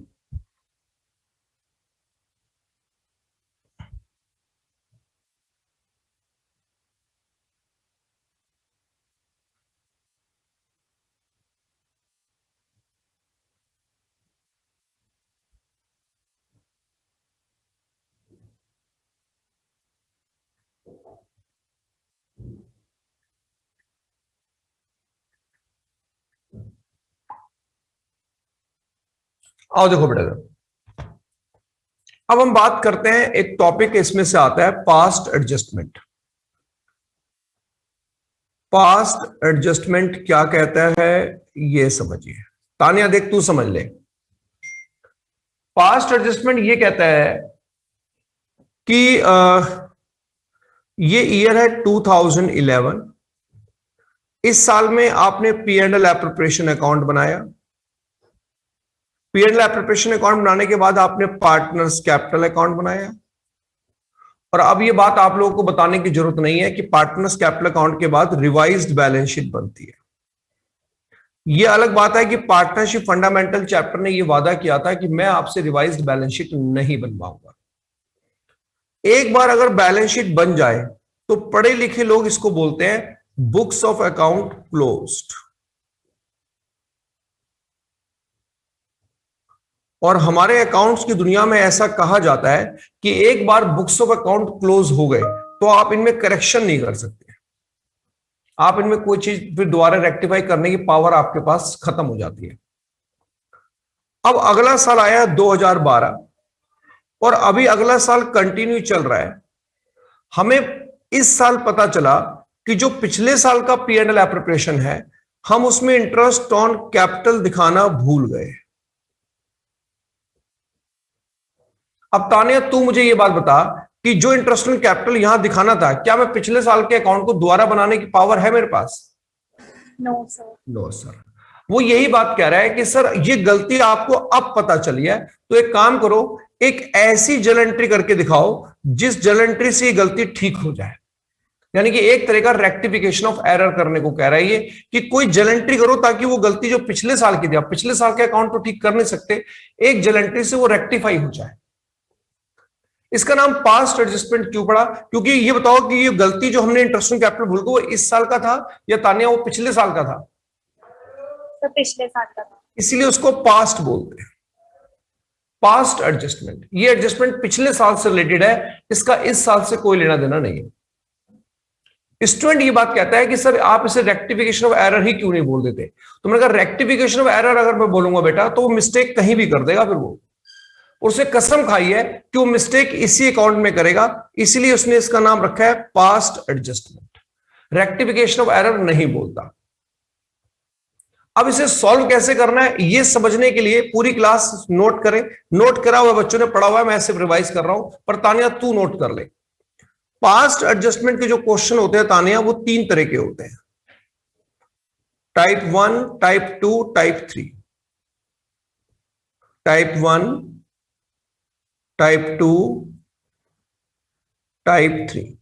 आओ देखो बेटा, अब हम बात करते हैं, एक टॉपिक इसमें से आता है पास्ट एडजस्टमेंट। पास्ट एडजस्टमेंट क्या कहता है ये समझिए। तानिया देख तू समझ ले। पास्ट एडजस्टमेंट ये कहता है कि ये ईयर है 2011, इस साल में आपने P&L एप्रोप्रिएशन अकाउंट बनाया। P&L एप्रोप्रिएशन अकाउंट बनाने के बाद आपने पार्टनर्स कैपिटल अकाउंट बनाया। और अब ये बात आप लोगों को बताने की जरूरत नहीं है कि पार्टनर्स कैपिटल अकाउंट के बाद रिवाइज्ड बैलेंस शीट बनती है। ये अलग बात है कि पार्टनरशिप फंडामेंटल चैप्टर ने ये वादा किया था कि मैं आपसे रिवाइज्ड बैलेंस शीट नहीं बनवाऊंगा। एक बार अगर बैलेंस शीट बन जाए तो पढ़े लिखे लोग इसको बोलते हैं बुक्स ऑफ अकाउंट क्लोज्ड। और हमारे अकाउंट्स की दुनिया में ऐसा कहा जाता है कि एक बार बुक्स ऑफ अकाउंट क्लोज हो गए तो आप इनमें करेक्शन नहीं कर सकते, आप इनमें कोई चीज फिर दोबारा रेक्टिफाई करने की पावर आपके पास खत्म हो जाती है। अब अगला साल आया 2012 और अभी अगला साल कंटिन्यू चल रहा है। हमें इस साल पता चला कि जो पिछले साल का P&L एप्रोप्रिएशन है, हम उसमें इंटरेस्ट ऑन कैपिटल दिखाना भूल गए। अब तानिया तू मुझे ये बात बता कि जो इंटरेस्ट ऑन कैपिटल यहां दिखाना था, क्या मैं पिछले साल के अकाउंट को दोबारा बनाने की पावर है मेरे पास? No sir. No sir. वो यही बात कह रहा है कि सर ये गलती आपको अब पता चली है, तो एक काम करो, एक ऐसी जर्नल एंट्री करके दिखाओ जिस जर्नल एंट्री से ये गलती ठीक हो जाए। यानी कि एक तरह का रेक्टिफिकेशन ऑफ एरर करने को कह रहा है ये, कि कोई जर्नल एंट्री करो ताकि वो गलती जो पिछले साल की थी, आप पिछले साल के अकाउंट तो ठीक कर नहीं सकते, एक जर्नल एंट्री से वो रेक्टिफाई हो जाए। इसका नाम पास्ट एडजस्टमेंट क्यों पड़ा? क्योंकि ये बताओ कि ये गलती जो हमने इंटरेस्ट ऑन कैपिटल भूल गए वो इस साल का था या तानिया वो पिछले साल का था? तो पिछले साल का था, इसीलिए उसको पास्ट बोलते हैं, पास्ट एडजस्टमेंट। ये एडजस्टमेंट पिछले साल से रिलेटेड है, इसका इस साल से कोई लेना देना नहीं है। स्टूडेंट ये बात कहता है कि सर आप इसे रेक्टिफिकेशन ऑफ एरर ही क्यों नहीं बोल देते? तो मैंने कहा रेक्टिफिकेशन ऑफ एरर अगर मैं बोलूंगा बेटा तो वो मिस्टेक कहीं भी कर देगा, फिर वो उसने कसम खाई है कि वो मिस्टेक इसी अकाउंट में करेगा, इसीलिए उसने इसका नाम रखा है past adjustment. Rectification of error नहीं बोलता। अब इसे सॉल्व कैसे करना है ये समझने के लिए पूरी क्लास नोट करें। नोट करा हुआ बच्चों ने पढ़ा हुआ है, मैं सिर्फ रिवाइज कर रहा हूं, पर तानिया तू नोट कर ले। पास्ट एडजस्टमेंट के जो क्वेश्चन होते हैं तानिया, वो 3 तरह के होते हैं, type 1, type 2, type 3। Type 1, type 2, type 3।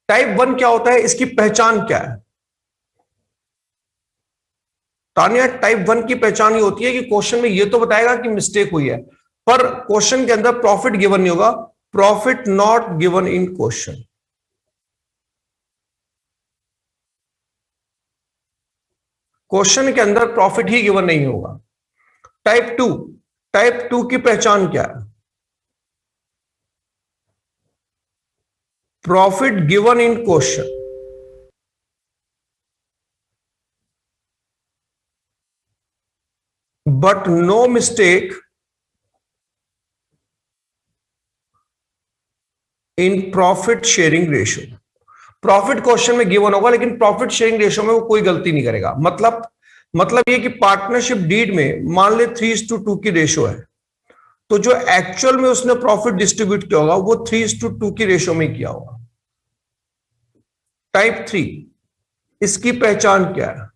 Type 1 क्या होता है, इसकी पहचान क्या है तानिया? टाइप 1 की पहचान ये होती है कि क्वेश्चन में ये तो बताएगा कि मिस्टेक हुई है, पर क्वेश्चन के अंदर प्रॉफिट गिवन नहीं होगा, profit not given in question. Question के अंदर प्रॉफिट ही गिवन नहीं होगा। टाइप 2, टाइप 2 की पहचान क्या है? Profit given in question, but no mistake in profit sharing ratio. Profit question में गिवन होगा लेकिन प्रॉफिट शेयरिंग रेशियो में वो कोई गलती नहीं करेगा। मतलब ये कि पार्टनरशिप डीड में मान ले 3:2 की रेशियो है, तो जो एक्चुअल में उसने प्रॉफिट डिस्ट्रीब्यूट किया होगा वो 3:2 की रेशियो में किया होगा। टाइप 3, इसकी पहचान क्या है?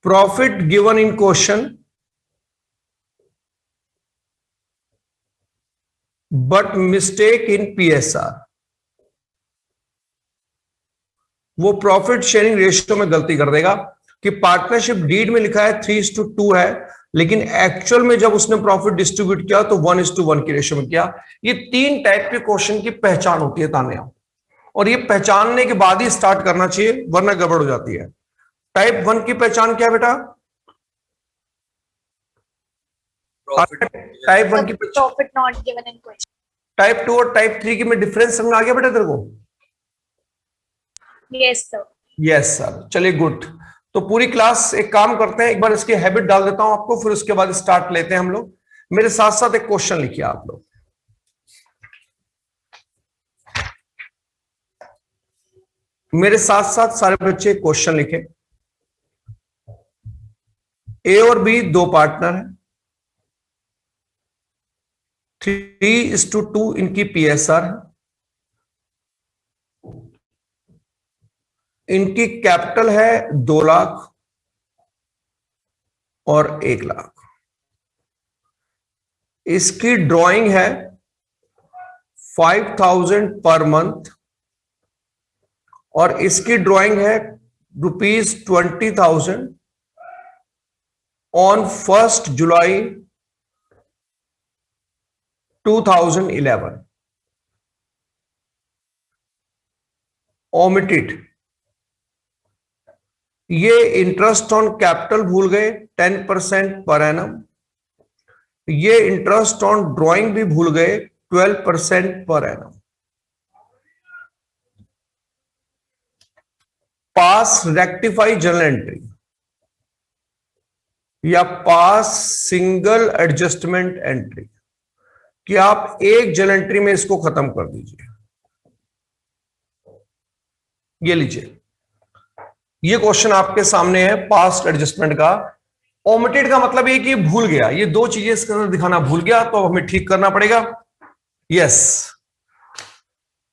Profit given in question but mistake in PSR। वो प्रॉफिट शेयरिंग रेशियो में गलती कर देगा कि पार्टनरशिप डीड में लिखा है 3:2 है, लेकिन एक्चुअल में जब उसने प्रॉफिट डिस्ट्रीब्यूट किया तो 1:1 की रेशियो में किया। ये 3 टाइप के क्वेश्चन की पहचान होती है तान्या, और ये पहचानने के बाद ही स्टार्ट करना चाहिए, वरना गड़बड़ हो जाती है। टाइप 1 की पहचान क्या है बेटा? टाइप 1 की profit not given in question. Type 2 और टाइप 3 की में डिफरेंस समझ आ गया बेटा तेरे को? Yes sir. यस सर, चलिए गुड। तो पूरी क्लास एक काम करते हैं, एक बार इसकी हैबिट डाल देता हूं आपको, फिर उसके बाद स्टार्ट लेते हैं हम लोग। मेरे साथ साथ एक क्वेश्चन लिखिए आप लोग। मेरे साथ साथ सारे बच्चे क्वेश्चन लिखे। ए और बी 2 पार्टनर हैं, 3:2 इनकी PSR है। इनकी कैपिटल है 2 लाख और 1 लाख। इसकी ड्राइंग है 5,000 पर मंथ और इसकी ड्राइंग है ₹20,000 ऑन 1 जुलाई 2011। ओमिटेड। ये इंटरेस्ट ऑन कैपिटल भूल गए 10% पर एनम। ये इंटरेस्ट ऑन ड्राइंग भी भूल गए 12% पर एनम। पास रेक्टिफाई जर्नल एंट्री या पास सिंगल एडजस्टमेंट एंट्री कि आप एक जर्नल एंट्री में इसको खत्म कर दीजिए। ये लीजिए, ये क्वेश्चन आपके सामने है पास्ट एडजस्टमेंट का। ओमिटेड का मतलब ये कि भूल गया, ये 2 चीजें इसके अंदर दिखाना भूल गया, तो हमें ठीक करना पड़ेगा। यस,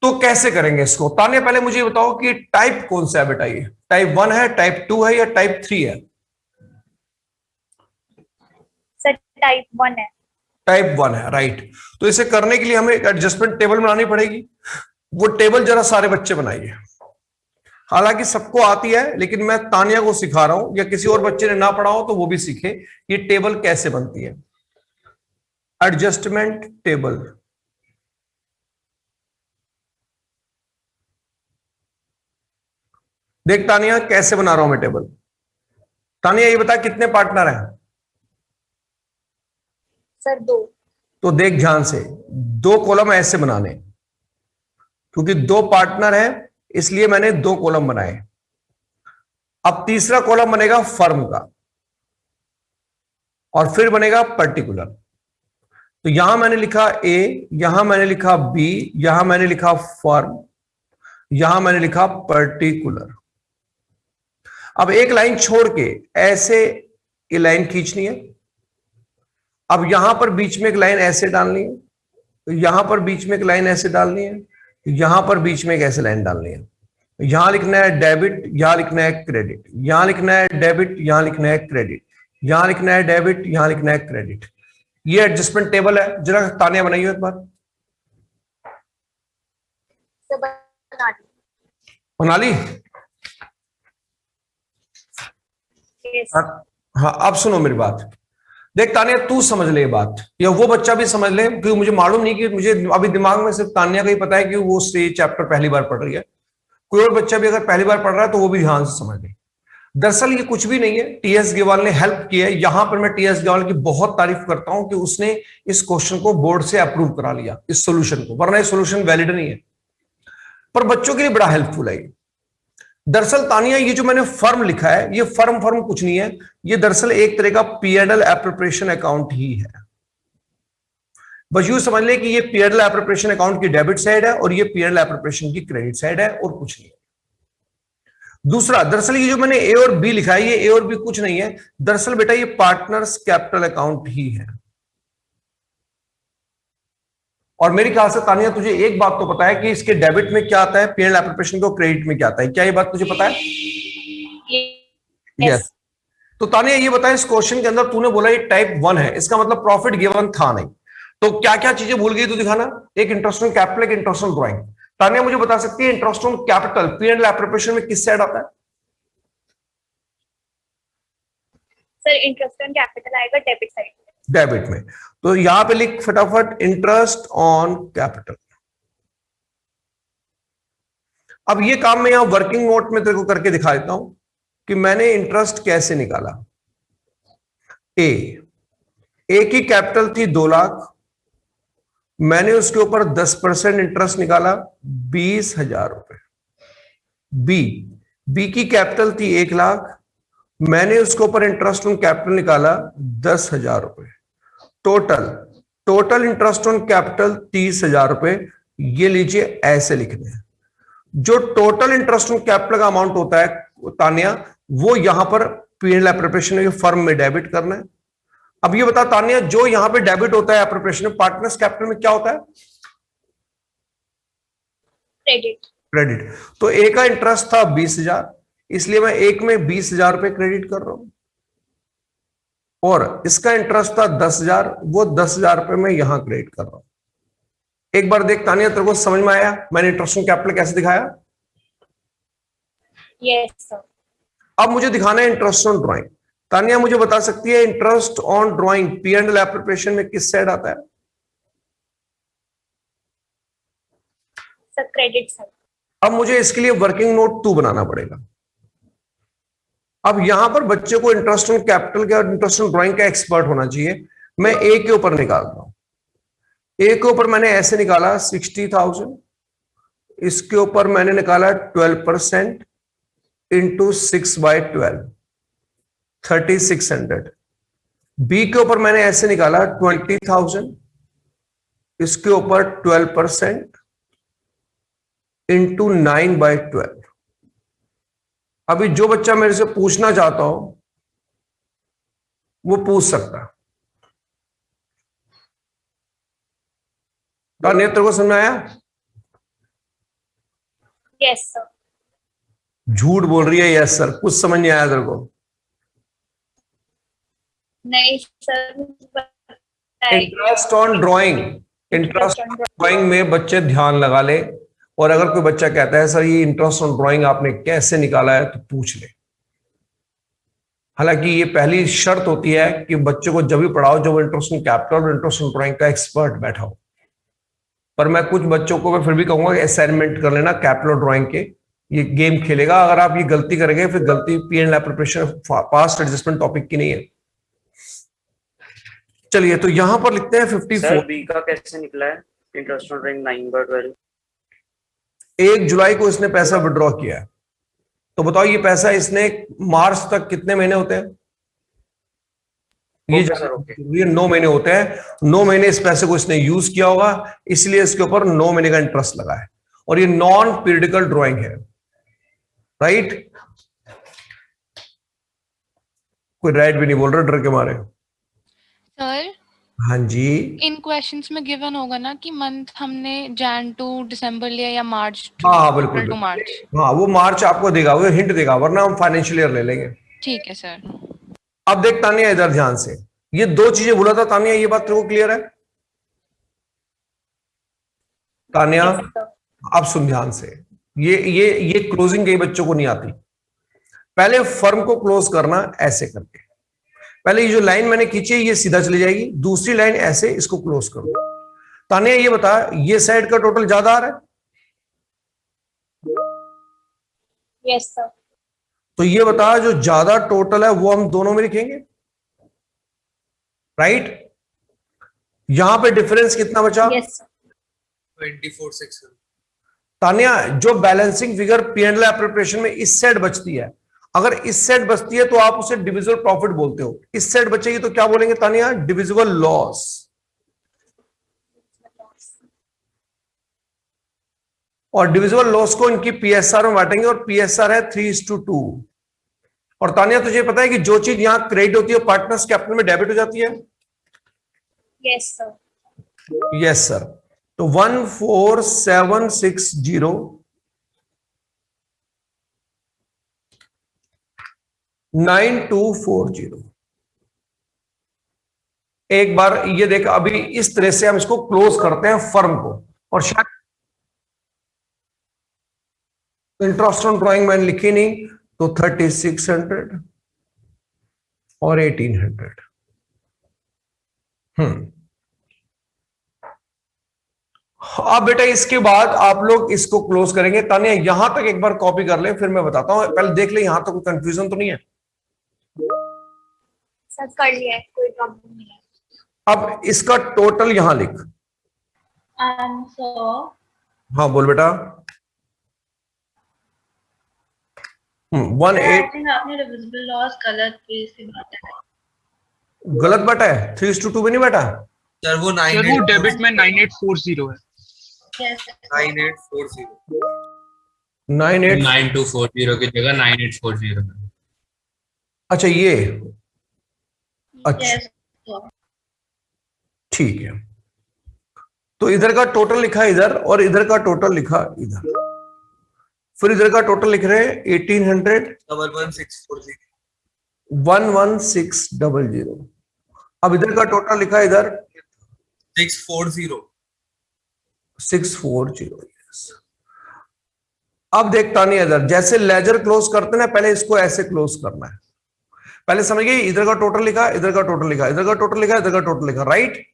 तो कैसे करेंगे इसको? ताने पहले मुझे बताओ कि टाइप कौन सा है बेटा? ये टाइप 1 है, टाइप 2 है या टाइप 3 है? सर टाइप 1 है। टाइप 1 है, राइट। तो इसे करने के लिए हमें एक एडजस्टमेंट टेबल बनानी पड़ेगी। वो टेबल जरा सारे बच्चे बनाइए। हालांकि सबको आती है, लेकिन मैं तानिया को सिखा रहा हूं, या किसी और बच्चे ने ना पढ़ा हो तो वो भी सीखे ये टेबल कैसे बनती है। Adjustment table. देख तानिया कैसे बना रहा हूं मैं टेबल। तानिया ये बता कितने पार्टनर हैं? सर 2। तो देख ध्यान से, 2 कॉलम ऐसे बनाने, क्योंकि 2 पार्टनर हैं इसलिए मैंने 2 कॉलम बनाए। अब तीसरा कॉलम बनेगा फर्म का और फिर बनेगा पर्टिकुलर। तो यहां मैंने लिखा ए, यहां मैंने लिखा बी, यहां मैंने लिखा फर्म, यहां मैंने लिखा पर्टिकुलर। अब एक लाइन छोड़ के ऐसे ये लाइन खींचनी है। अब यहां पर बीच में एक लाइन ऐसे डालनी है, यहां पर बीच में एक लाइन ऐसे डालनी है, यहां पर बीच में एक ऐसे लाइन डालनी है। यहां लिखना है डेबिट, यहां लिखना है क्रेडिट, यहां लिखना है डेबिट, यहां लिखना है क्रेडिट, यहां लिखना है डेबिट, यहां लिखना है क्रेडिट। ये एडजस्टमेंट टेबल है। जरा तानिया बनाइए एक बार। बना ली? हाँ, अब सुनो मेरी बात। देख तानिया, तू समझ ले ये बात, या वो बच्चा भी समझ ले, क्योंकि मुझे मालूम नहीं कि मुझे अभी दिमाग में सिर्फ तानिया का ही पता है कि वो ये चैप्टर पहली बार पढ़ रही है। कोई और बच्चा भी अगर पहली बार पढ़ रहा है तो वो भी ध्यान से समझ ले। दरअसल ये कुछ भी नहीं है, टीएस गेवाल ने हेल्प की है। यहां पर मैं टीएस गेवाल की बहुत तारीफ करता हूं कि उसने इस क्वेश्चन को बोर्ड से अप्रूव करा लिया, इस सोल्यूशन को, वरना ये सोल्यूशन वैलिड नहीं है। पर बच्चों के लिए बड़ा हेल्पफुल है। दरअसल तानिया, ये जो मैंने फर्म लिखा है, ये फर्म कुछ नहीं है, ये दरअसल एक तरह का P&L एप्रोप्रिएशन अकाउंट ही है। बस यूं समझ ले कि ये P&L एप्रोप्रिएशन अकाउंट की डेबिट साइड है और ये P&L एप्रोप्रिएशन की क्रेडिट साइड है, और कुछ नहीं है। दूसरा, दरअसल ये जो मैंने ए और बी लिखा है, ये ए और बी कुछ नहीं है, दरअसल बेटा ये पार्टनर्स कैपिटल अकाउंट ही है। और मेरे ख्याल से तानिया तुझे एक बात तो पता है कि इसके डेबिट में क्या आता है, पीएनएल एप्रोप्रिएशन को क्रेडिट में क्या आता है, क्या ये बात तुझे पता है? यस। तो तानिया ये बता, इस क्वेश्चन के अंदर तूने बोला ये टाइप 1 है, इसका मतलब प्रॉफिट गिवन था नहीं, तो क्या क्या चीजें भूल गई तू दिखाना? एक इंटरेस्ट ऑन कैपिटल, एक इंटरेस्ट ऑन ड्राइंग। तानिया मुझे बता सकती है interest on capital PNL appropriation में किस साइड आता है? सर इंटरेस्ट ऑन कैपिटल आएगा डेबिट साइड में। डेबिट में। तो यहां पे लिख फटाफट इंटरेस्ट ऑन कैपिटल। अब ये काम मैं यहां वर्किंग नोट में तेरे को करके दिखा देता हूं कि मैंने इंटरेस्ट कैसे निकाला। ए की कैपिटल थी 2 लाख, मैंने उसके ऊपर 10% इंटरेस्ट निकाला 20,000 रुपए। बी की कैपिटल थी 1 लाख, मैंने उसके ऊपर इंटरेस्ट ऑन कैपिटल निकाला 10,000 रुपए। टोटल इंटरेस्ट ऑन कैपिटल 30,000 रुपए। ये लीजिए ऐसे लिखने हैं। जो टोटल इंटरेस्ट ऑन कैपिटल का अमाउंट होता है तानिया, वो यहां पर पीएनएल एप्रोप्रिएशन के फर्म में डेबिट करना है। अब ये बता तानिया, जो यहां पे डेबिट होता है एप्रोप्रिएशन में, पार्टनर्स कैपिटल में क्या होता है? क्रेडिट। तो ए का इंटरेस्ट था 20,000, इसलिए मैं एक में 20,000 रुपए क्रेडिट कर रहा हूं, और इसका इंटरेस्ट था 10,000, वो 10,000 रुपए मैं यहां क्रेडिट कर रहा हूं। एक बार देख तानिया, तेरे को समझ में आया मैंने इंटरेस्ट ऑन कैपिटल कैसे दिखाया? Yes sir. अब मुझे दिखाना है इंटरेस्ट ऑन ड्राइंग। तानिया मुझे बता सकती है interest on drawing PNL appropriation में किस साइड आता है? Sir credit side. अब मुझे इसके लिए वर्किंग नोट 2 बनाना पड़ेगा। अब यहां पर बच्चे को इंटरेस्ट ऑन कैपिटल का और इंटरेस्ट ऑन ड्राइंग का एक्सपर्ट होना चाहिए। मैं ए के ऊपर निकाल रहा हूं। ए के ऊपर मैंने ऐसे निकाला 60,000, इसके ऊपर मैंने निकाला 12% इंटू 6/12, 3600। बी के ऊपर मैंने ऐसे निकाला 20,000, इसके ऊपर 12% इंटू 9/12। अभी जो बच्चा मेरे से पूछना चाहता हो वो पूछ सकता है। नेत्र को समझ आया? Yes sir. झूठ बोल रही है यस सर, कुछ समझ नहीं आया तेरे को? नहीं sir. Interest on drawing, interest on drawing में बच्चे ध्यान लगा ले, और अगर कोई बच्चा कहता है सर ये इंटरेस्ट ऑन ड्राइंग आपने कैसे निकाला है, तो पूछ ले। हालांकि ये पहली शर्त होती है कि बच्चे को जब भी पढ़ाओ जब इंटरेस्ट ऑन कैपिटल और इंटरेस्ट ऑन ड्राइंग का एक्सपर्ट बैठा हो। पर मैं कुछ बच्चों को मैं फिर भी कहूंगा कि असाइनमेंट कर लेना कैपिटल और ड्राइंग के, ये गेम खेलेगा। अगर आप ये गलती करेंगे फिर गलती PNL appropriation past adjustment topic की नहीं है। चलिए तो यहां पर लिखते हैं 54। बी का कैसे निकला है इंटरेस्ट ऑन ड्राइंग 9/12? 1 जुलाई को इसने पैसा विड्रॉ किया है, तो बताओ ये पैसा इसने मार्च तक कितने महीने होते हैं? ये 9 महीने होते हैं। 9 महीने इस पैसे को इसने यूज किया होगा, इसलिए इसके ऊपर 9 महीने का इंटरेस्ट लगा है, और ये नॉन पीरियडिकल ड्राइंग है, राइट? कोई राइट भी नहीं बोल रहा डर के मारे। सर हाँ जी, इन क्वेश्चंस में गिवन होगा ना कि मंथ हमने जैन टू दिसंबर लिया या मार्च हाँ बिल्कुल टू मार्च। हाँ वो मार्च आपको देगा, वो हिंट देगा, वरना हम फाइनेंशियल ईयर ले लेंगे। ठीक है सर। अब देख तानिया इधर ध्यान से, ये 2 चीजें बोला था तानिया, ये बात तेरे को क्लियर है? तानिया अब सुन ध्यान से, ये क्लोजिंग कई बच्चों को नहीं आती। पहले फर्म को क्लोज करना ऐसे करके, पहले ये जो लाइन मैंने खींची है ये सीधा चली जाएगी, दूसरी लाइन ऐसे, इसको क्लोज करो। तानिया ये बता, ये साइड का टोटल ज्यादा आ रहा है? Yes sir. तो ये बता जो ज्यादा टोटल है वो हम दोनों में लिखेंगे, राइट? यहां पे डिफरेंस कितना बचा? Yes sir. 24,600। तानिया जो बैलेंसिंग फिगर पीएनएल एप्रोप्रिएशन में इस साइड बचती है, अगर इस साइड बचती है तो आप उसे डिविजिबल प्रॉफिट बोलते हो, इस साइड बचेगी तो क्या बोलेंगे तानिया? Divisible loss. और डिविजिबल लॉस को इनकी पीएसआर में बांटेंगे और पीएसआर है 3:2। और तानिया तुझे पता है कि जो चीज यहां क्रेडिट होती है पार्टनर्स कैपिटल में डेबिट हो जाती है? Yes sir. Yes sir. तो 14760 9240। एक बार ये देख, अभी इस तरह से हम इसको क्लोज करते हैं फर्म को, और शायद इंटरेस्ट ऑन ड्राइंग मैंने लिखी नहीं, तो 3600 और 1800। अब बेटा इसके बाद आप लोग इसको क्लोज करेंगे। तानिया यहां तक एक बार कॉपी कर ले, फिर मैं बताता हूं। पहले देख ले यहां तक कोई कंफ्यूजन तो नहीं है? सर कर लिया है, कोई प्रॉब्लम नहीं है। अब इसका टोटल यहां लिख। So हाँ बोल बेटा। 18 I think आपने डिविजिबल लॉस गलत पेज से बांटा है। गलत बैठा है, 3:2 में नहीं बैठा। सर वो सर वो डेबिट में 9840 है। Yes. 9840 9240 की जगह 9840 है। अच्छा ये, अच्छा Yes. ठीक है। तो इधर का टोटल लिखा इधर, और इधर का टोटल लिखा इधर, फिर इधर का टोटल लिख रहे हैं 1800 11640 11600। अब इधर का टोटल लिखा इधर 640 640। yes। अब देखता नहीं इधर, जैसे लेजर क्लोज करते हैं ना, पहले इसको ऐसे क्लोज करना है। पहले समझिए, इधर का टोटल लिखा, इधर का टोटल लिखा, इधर का टोटल लिखा, इधर का टोटल लिखा, राइट?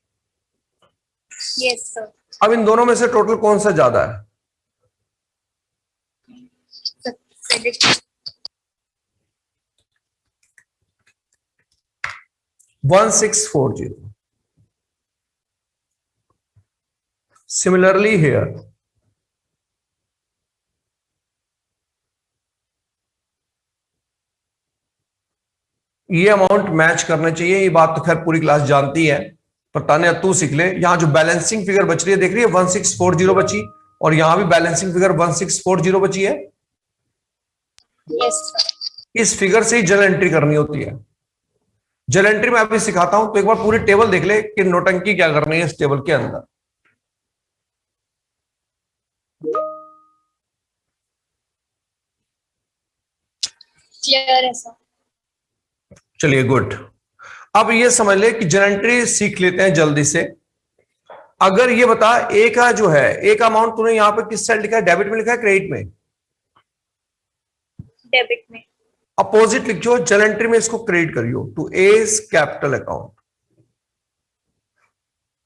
Yes sir. अब इन दोनों में से टोटल कौन सा ज्यादा है? क्रेडिट 1640। Similarly here, ये अमाउंट मैच करना चाहिए। ये बात तो खैर पूरी क्लास जानती है, पर तानिया तू सीख ले। यहां जो बैलेंसिंग फिगर बच रही है, देख रही है 1640 बची, और यहां भी बैलेंसिंग फिगर 1640 बची है। Yes sir. इस फिगर से ही जर्नल एंट्री करनी होती है। जर्नल एंट्री में अभी सिखाता हूं, तो एक बार पूरी टेबल देख ले कि नोटंकी क्या करनी है इस टेबल के अंदर। क्लियर है सर। चलिए गुड। अब ये समझ ले कि जर्नल एंट्री सीख लेते हैं जल्दी से। अगर ये बता, ए का जो है, ए का अमाउंट तूने यहां पे किस साइड लिखा है? डेबिट में लिखा है, क्रेडिट में? डेबिट में। अपोजिट लिखो, जर्नल एंट्री में इसको क्रेडिट करियो टू एज कैपिटल अकाउंट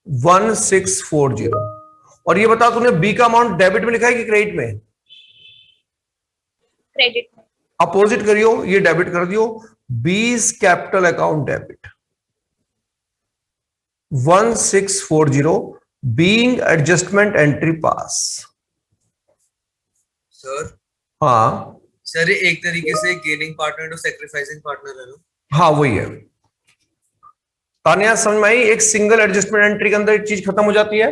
1640। और ये बता, तूने बी का अमाउंट डेबिट में लिखा है कि क्रेडिट में? क्रेडिट में। अपोजिट करियो, ये डेबिट कर दियो, बीस capital account debit 1640 being adjustment entry pass. Sir हाँ सर, ये एक तरीके से gaining partner to sacrificing partner है ना? हाँ वही है। तानिया समझ में आई? एक सिंगल एडजस्टमेंट एंट्री के अंदर एक चीज खत्म हो जाती है।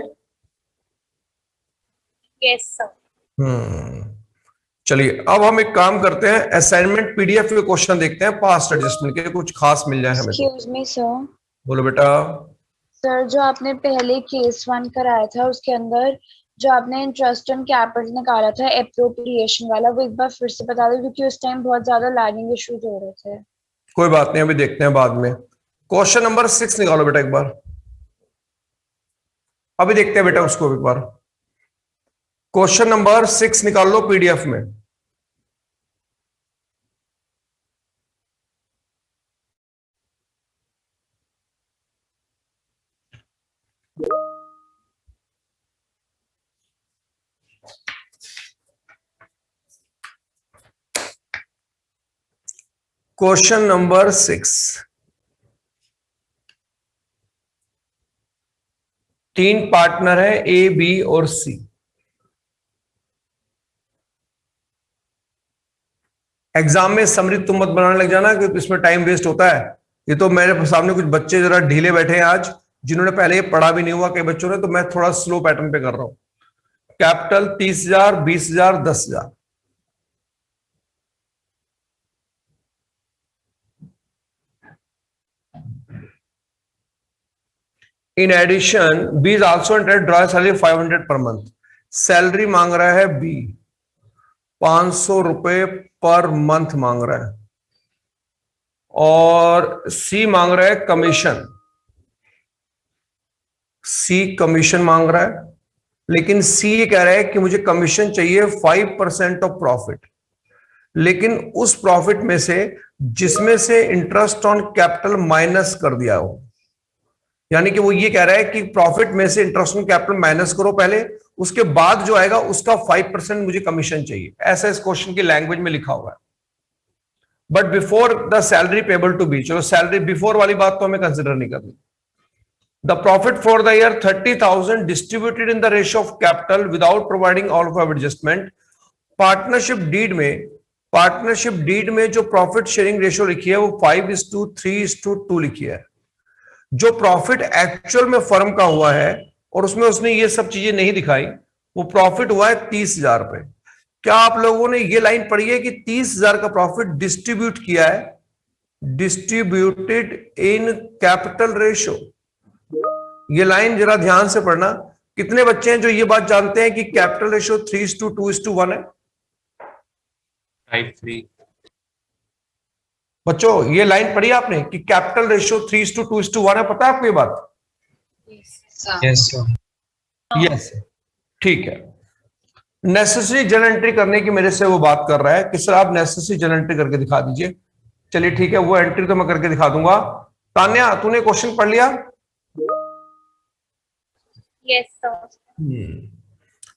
Yes sir. चलिए अब हम एक काम करते हैं, असाइनमेंट पीडीएफ के क्वेश्चन देखते हैं, पास्ट एडजस्टमेंट के कुछ खास मिल जाए हमें। Excuse me sir. बोलो बेटा। सर जो आपने पहले केस 1 कराया था, उसके अंदर जो आपने इंटरेस्ट ऑन कैपिटल निकाला था एप्रोप्रिएशन वाला, वो एक बार फिर से बता दो, क्योंकि उस टाइम बहुत ज्यादा लैगिंग इश्यूज हो रहे थे। कोई बात नहीं, अभी देखते हैं बाद में। क्वेश्चन नंबर 6 निकालो बेटा एक बार। अभी देखते हैं बेटा उसको एक बार। क्वेश्चन नंबर 6 निकाल लो पीडीएफ में। क्वेश्चन नंबर 6, 3 पार्टनर है ए, बी और सी। एग्जाम में समरी तुम मत बनाने लग जाना, क्योंकि इसमें टाइम वेस्ट होता है। ये तो मेरे सामने कुछ बच्चे जरा ढीले बैठे हैं आज, जिन्होंने पहले ये पढ़ा भी नहीं हुआ कई बच्चों ने, तो मैं थोड़ा स्लो पैटर्न पे कर रहा हूं। Capital 30,000, 20,000, 10,000। In addition B is also interest draw salary 500 per month. Salary मांग रहा है बी, 500 रुपए पर मंथ मांग रहा है, और सी मांग रहा है कमीशन। सी कमीशन मांग रहा है, लेकिन सी ये कह रहा है कि मुझे कमीशन चाहिए 5% ऑफ प्रॉफिट, लेकिन उस प्रॉफिट में से जिसमें से इंटरेस्ट ऑन कैपिटल माइनस कर दिया हो। यानी कि वो ये कह रहा है कि प्रॉफिट में से इंटरेस्ट ऑन कैपिटल माइनस करो पहले, उसके बाद जो आएगा उसका 5% मुझे कमीशन चाहिए। ऐसा इस क्वेश्चन की लैंग्वेज में लिखा हुआ है। But before the salary payable to be, चलो सैलरी बिफोर वाली बात तो हमें कंसिडर नहीं करनी। The profit for the year 30,000 distributed in the ratio of capital without providing all of adjustment. Partnership deed में जो प्रॉफिट शेयरिंग रेशियो लिखी है वो 5:3:2 लिखी है। जो प्रॉफिट एक्चुअल में फर्म का हुआ है और उसमें उसने ये सब चीजें नहीं दिखाई, वो प्रॉफिट हुआ है 30,000 रुपए। क्या आप लोगों ने ये लाइन पढ़ी है कि 30,000 का प्रॉफिट डिस्ट्रीब्यूट किया है, डिस्ट्रीब्यूटेड इन कैपिटल रेशियो? ये लाइन जरा ध्यान से पढ़ना। कितने बच्चे हैं जो ये बात जानते हैं कि कैपिटल रेशियो 3:2:1 है? टाइप 3। बच्चों ये लाइन पढ़ी आपने कि कैपिटल रेशियो 3:2:1 है? पता है आपको ये बात? Yes sir. यस, ठीक है। नेसेसरी जर्नल एंट्री करने की मेरे से वो बात कर रहा है कि सर आप नेसेसरी जर्नल एंट्री करके दिखा दीजिए। चलिए ठीक है, वो एंट्री तो मैं करके दिखा दूंगा। तान्या तूने क्वेश्चन पढ़ लिया? Yes sir.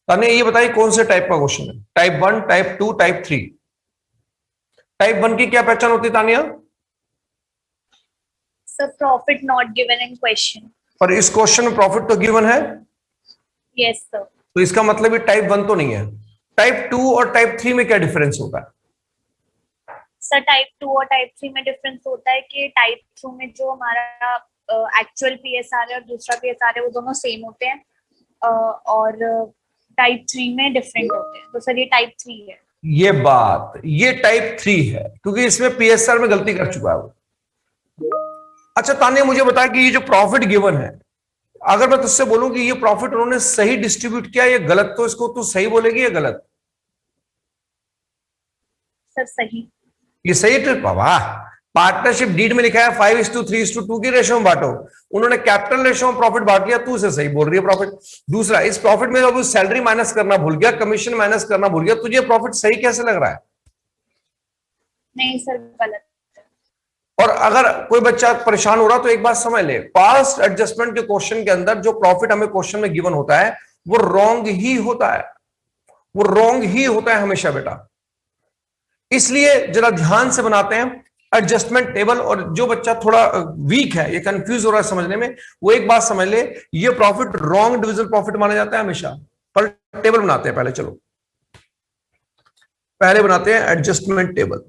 तान्या ये बताइए कौन से टाइप का क्वेश्चन है? Type 1, type 2, type 3? टाइप 1 की क्या पहचान होती है Tanya? Sir profit not given in question. पर इस क्वेश्चन में प्रॉफिट तो गिवन है। Yes sir. तो इसका मतलब ये टाइप 1 तो नहीं है। टाइप 2 और टाइप 3 में क्या डिफरेंस होता है? सर टाइप 2 और टाइप 3 में डिफरेंस होता है कि टाइप 2 में जो हमारा एक्चुअल पीएसआर है और दूसरा पीएसआर है वो दोनों सेम होते हैं, और टाइप 3 में डिफरेंट होते हैं। तो सर ये टाइप 3 है। ये टाइप 3 है क्योंकि इसमें पीएसआर में गलती कर चुका है वो। अच्छा तान्या मुझे बता कि ये जो प्रॉफिट गिवन है, अगर मैं तुझसे बोलूं कि ये प्रॉफिट उन्होंने सही डिस्ट्रीब्यूट किया या गलत, तो इसको तू सही बोलेगी या गलत? सर सही। ये सही ट्रिप। वाह, पार्टनरशिप डीड में लिखा है 5:3:2 की रेशो में बांटो, उन्होंने कैपिटल रेशो में प्रॉफिट बांट दिया, तू उसे सही बोल रही है प्रॉफिट। दूसरा, इस प्रॉफिट में जब सैलरी माइनस करना भूल गया, कमीशन माइनस करना भूल गया, तुझे प्रॉफिट सही कैसे लग रहा है? नहीं सर गलत। और अगर कोई बच्चा परेशान हो रहा तो एक बात समझ ले, पास्ट एडजस्टमेंट के क्वेश्चन के अंदर जो प्रॉफिट हमें क्वेश्चन में गिवन होता है वो रॉन्ग ही होता है, वो रॉन्ग ही होता है हमेशा बेटा। इसलिए जरा ध्यान से बनाते हैं एडजस्टमेंट टेबल। और जो बच्चा थोड़ा वीक है, ये कंफ्यूज हो रहा है समझने में, वो एक बात समझ ले, ये प्रॉफिट रॉन्ग डिविजिबल प्रॉफिट माना जाता है हमेशा। पर टेबल बनाते हैं पहले, चलो पहले बनाते हैं एडजस्टमेंट टेबल।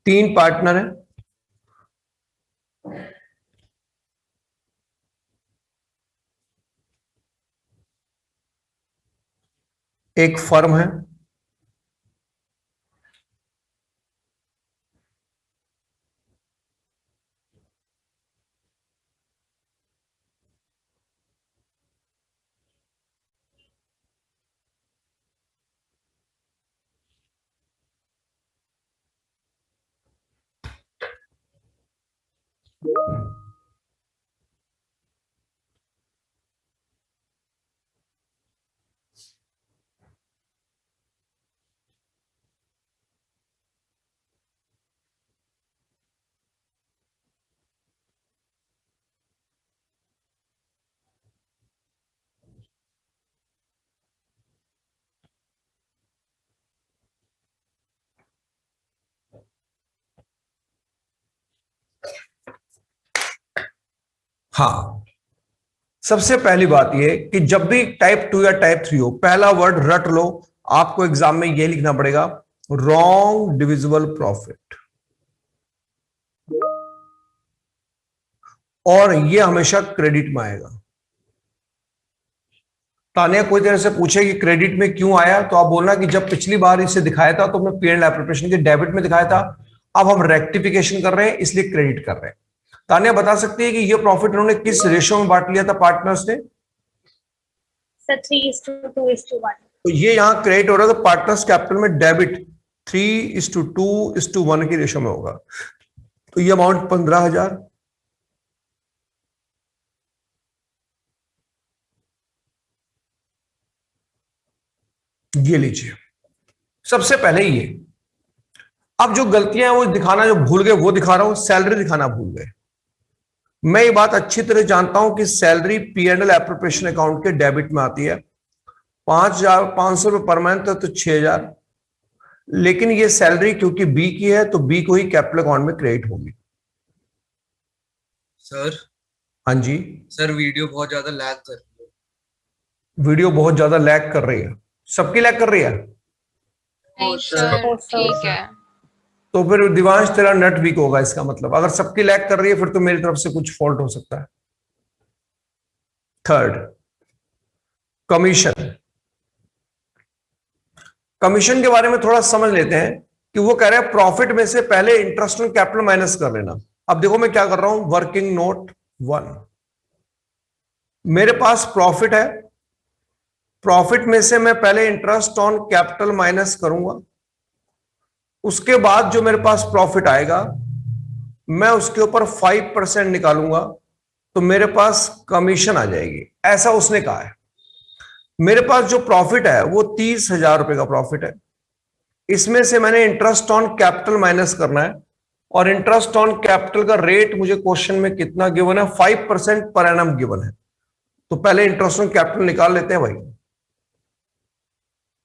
तीन पार्टनर है, एक फर्म है, हाँ। सबसे पहली बात यह कि जब भी टाइप 2 या टाइप 3 हो, पहला वर्ड रट लो, आपको एग्जाम में यह लिखना पड़ेगा रॉन्ग डिविजिबल प्रॉफिट, और ये हमेशा क्रेडिट में आएगा। तानिया कोई तरह से पूछे कि क्रेडिट में क्यों आया, तो आप बोलना कि जब पिछली बार इसे दिखाया था तो हमने P&L एप्रोप्रिएशन के डेबिट में दिखाया था, अब हम रेक्टिफिकेशन कर रहे हैं इसलिए क्रेडिट कर रहे हैं। तानिया बता सकती है कि ये प्रॉफिट उन्होंने किस रेशियो में बांट लिया था पार्टनर्स ने? सर 3:2:1। तो ये यहाँ क्रेडिट हो रहा है, तो पार्टनर्स कैपिटल में डेबिट 3:2:1 की रेशियो में होगा। तो ये अमाउंट 15,000, ये लीजिए। सबसे पहले ये, अब जो गलतियां हैं वो दिखाना जो भूल गए वो दिखा रहा हूं, सैलरी दिखाना भूल गए। मैं ये बात अच्छी तरह जानता हूं कि सैलरी P&L एप्रोप्रिएशन अकाउंट के डेबिट में आती है। 5,500 रुपये पर मंथ है तो 6,000, लेकिन ये सैलरी क्योंकि बी की है तो बी को ही कैपिटल अकाउंट में क्रेडिट होगी। सर हाँ जी सर, वीडियो बहुत ज्यादा लैग कर रही है। वीडियो बहुत ज्यादा लैग कर रही है, सबकी लैग कर रही है। नहीं सर, ठीक है। तो फिर दिवांश तेरा नेट वीक होगा, इसका मतलब अगर सबकी लैग कर रही है फिर तो मेरी तरफ से कुछ फॉल्ट हो सकता है। Third, commission. कमीशन के बारे में थोड़ा समझ लेते हैं कि वो कह रहे हैं प्रॉफिट में से पहले इंटरेस्ट ऑन कैपिटल माइनस कर लेना। अब देखो मैं क्या कर रहा हूं, वर्किंग नोट 1, मेरे पास प्रॉफिट है, प्रॉफिट में से मैं पहले इंटरेस्ट ऑन कैपिटल माइनस करूंगा, उसके बाद जो मेरे पास प्रॉफिट आएगा मैं उसके ऊपर 5% निकालूंगा, तो मेरे पास कमीशन आ जाएगी। ऐसा उसने कहा है। मेरे पास जो प्रॉफिट है वो 30,000 रुपए का प्रॉफिट है, इसमें से मैंने इंटरेस्ट ऑन कैपिटल माइनस करना है, और इंटरेस्ट ऑन कैपिटल का रेट मुझे क्वेश्चन में कितना गिवन है, 5% पर एनम गिवन है। तो पहले इंटरेस्ट ऑन कैपिटल निकाल लेते हैं भाई।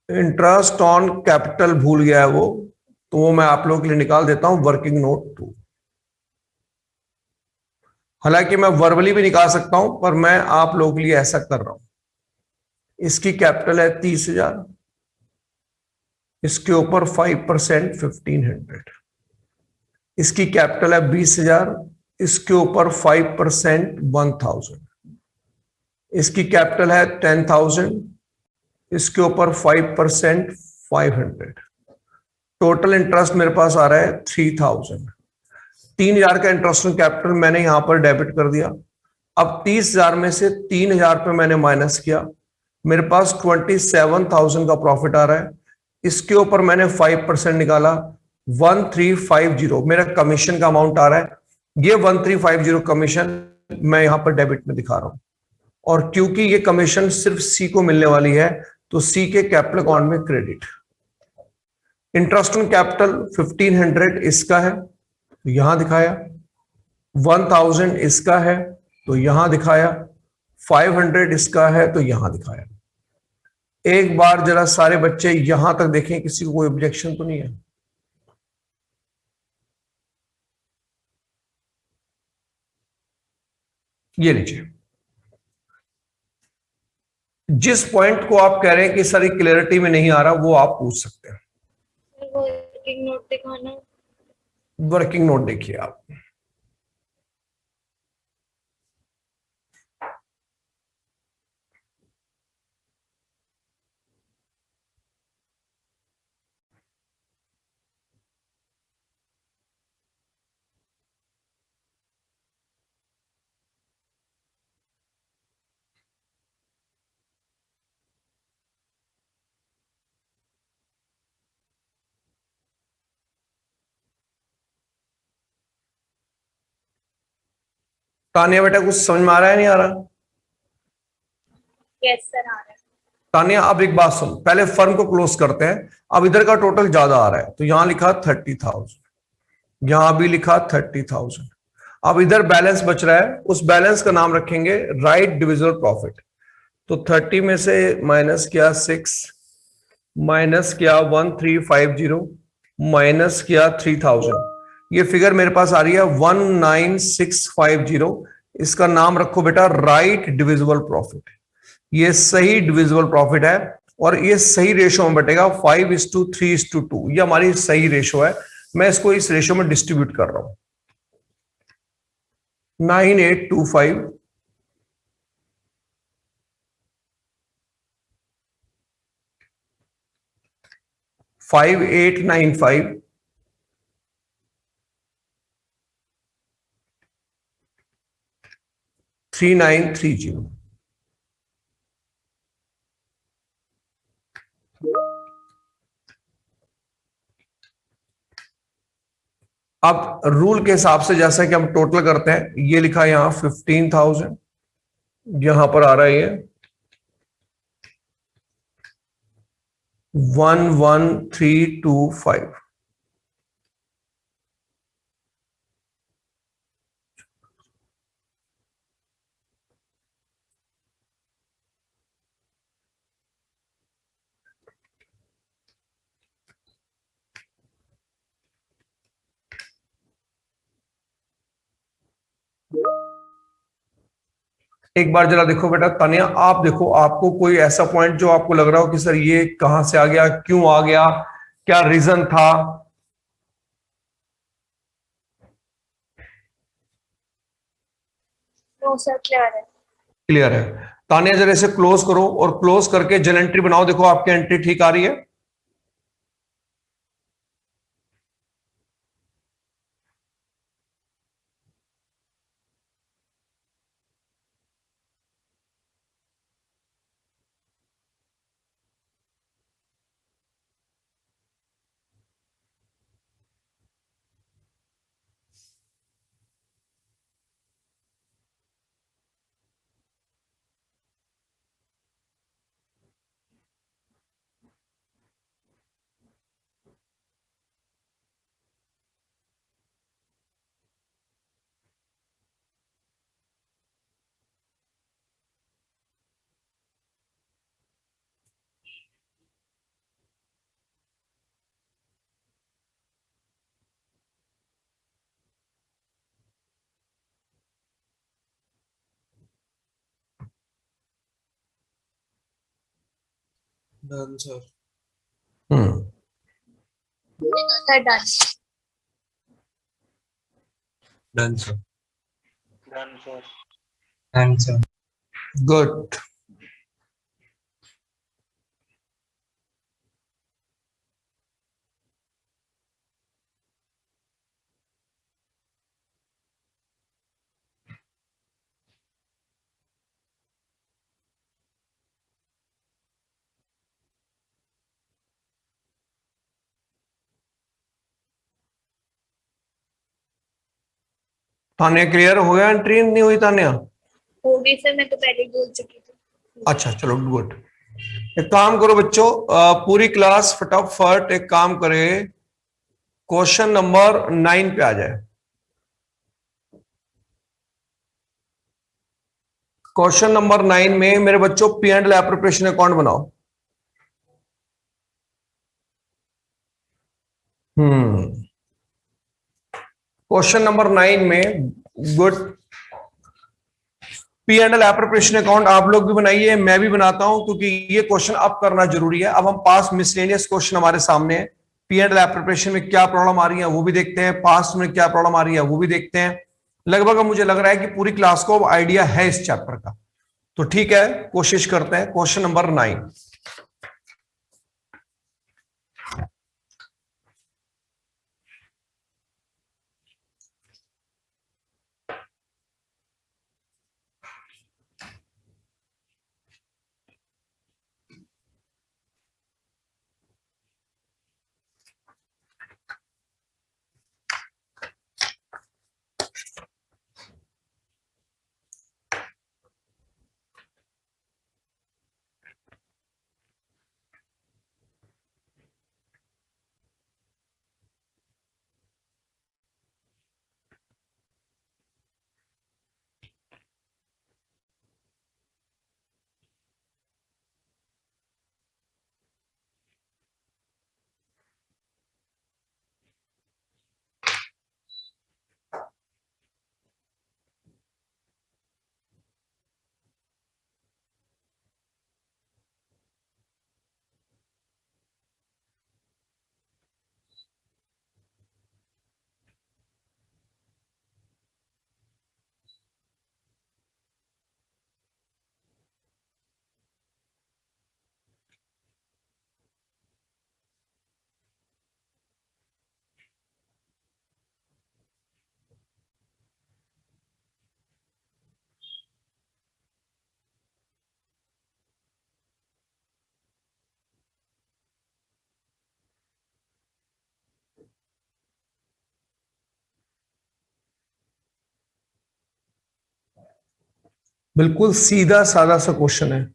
इंटरेस्ट ऑन कैपिटल भूल गया है वो, तो वो मैं आप लोगों के लिए निकाल देता हूं, वर्किंग नोट 2। हालांकि मैं वर्बली भी निकाल सकता हूं, पर मैं आप लोगों के लिए ऐसा कर रहा हूं। इसकी कैपिटल है 30,000, इसके ऊपर 5% 1,500, इसकी कैपिटल है 20,000, इसके ऊपर 5% 1,000, इसकी कैपिटल है 10,000, इसके ऊपर 5% 500। टोटल इंटरेस्ट मेरे पास आ रहा है 3,000। 3,000 का इंटरेस्ट ऑन कैपिटल मैंने यहां पर डेबिट कर दिया। अब 30,000 में से 3,000 पे मैंने माइनस किया, मेरे पास 27,000 का प्रॉफिट आ रहा है। इसके ऊपर मैंने 5% निकाला, 1350 मेरा कमीशन का अमाउंट आ रहा है। ये 1350 कमीशन मैं यहां पर डेबिट में दिखा रहा हूं, और क्योंकि ये कमीशन सिर्फ सी को मिलने वाली है तो सी के कैपिटल अकाउंट में क्रेडिट। इंटरेस्ट ऑन कैपिटल 1,500 इसका है तो यहां दिखाया, 1,000 इसका है तो यहां दिखाया, 500 इसका है तो यहां दिखाया। एक बार जरा सारे बच्चे यहां तक देखें, किसी को कोई ऑब्जेक्शन तो नहीं है? ये लीजिए, जिस पॉइंट को आप कह रहे हैं कि सर क्लियरिटी में नहीं आ रहा, वो आप पूछ सकते हैं। वर्किंग नोट दिखाना। वर्किंग नोट देखिए आप। तानिया बेटा कुछ समझ में आ रहा है, नहीं आ रहा? यस सर, आ रहा है। तानिया अब एक बात सुन, पहले फर्म को क्लोज करते हैं। अब इधर का टोटल ज्यादा आ रहा है तो यहां लिखा 30,000, यहां भी लिखा 30,000। अब इधर बैलेंस बच रहा है, उस बैलेंस का नाम रखेंगे राइट डिविजिबल प्रॉफिट। तो 30 में से माइनस किया 6, माइनस किया 1350, माइनस किया 3,000। ये फिगर मेरे पास आ रही है 19,650। इसका नाम रखो बेटा राइट डिविजिबल प्रॉफिट। ये सही डिविजिबल प्रॉफिट है, और ये सही रेशो में बटेगा 5:3:2। ये हमारी सही रेशो है। मैं इसको इस रेशो में डिस्ट्रीब्यूट कर रहा हूं। 9825 5895 3930। अब रूल के हिसाब से जैसा कि हम टोटल करते हैं, ये लिखा यहां 15,000, यहां पर आ रहा है ये 11325। एक बार जरा देखो बेटा, तानिया आप देखो, आपको कोई ऐसा पॉइंट जो आपको लग रहा हो कि सर ये कहां से आ गया, क्यों आ गया, क्या रीजन था? नो सर, क्लियर है। क्लियर है। तानिया जरा इसे क्लोज करो और क्लोज करके जन एंट्री बनाओ। देखो आपकी एंट्री ठीक आ रही है। Done sir. Sir done. Done sir. Done, sir. Done sir. Good. Tania clear हो गया? एंट्री नहीं हुई तानिया? हो गई सर, मैं तो पहले ही बोल चुकी थी। अच्छा चलो गुड। एक काम करो बच्चों, पूरी क्लास फटाफट एक काम करे, क्वेश्चन नंबर 9 पे आ जाए। क्वेश्चन नंबर 9 में मेरे बच्चों पी एंड एप्रोप्रिएशन अकाउंट बनाओ। क्वेश्चन नंबर 9 में good, P and L appropriation account आप लोग भी बनाइए, मैं भी बनाता हूं, क्योंकि ये क्वेश्चन अब करना जरूरी है। अब हम पास मिसलेनियस क्वेश्चन हमारे सामने है, पी एंड एल एप्रोप्रिएशन में क्या प्रॉब्लम आ रही है वो भी देखते हैं, पास्ट में क्या प्रॉब्लम आ रही है वो भी देखते हैं। लगभग अब मुझे लग रहा है कि पूरी क्लास को अब आइडिया है इस चैप्टर का, तो ठीक है कोशिश करते हैं। क्वेश्चन नंबर 9, बिल्कुल सीधा साधा सा क्वेश्चन है।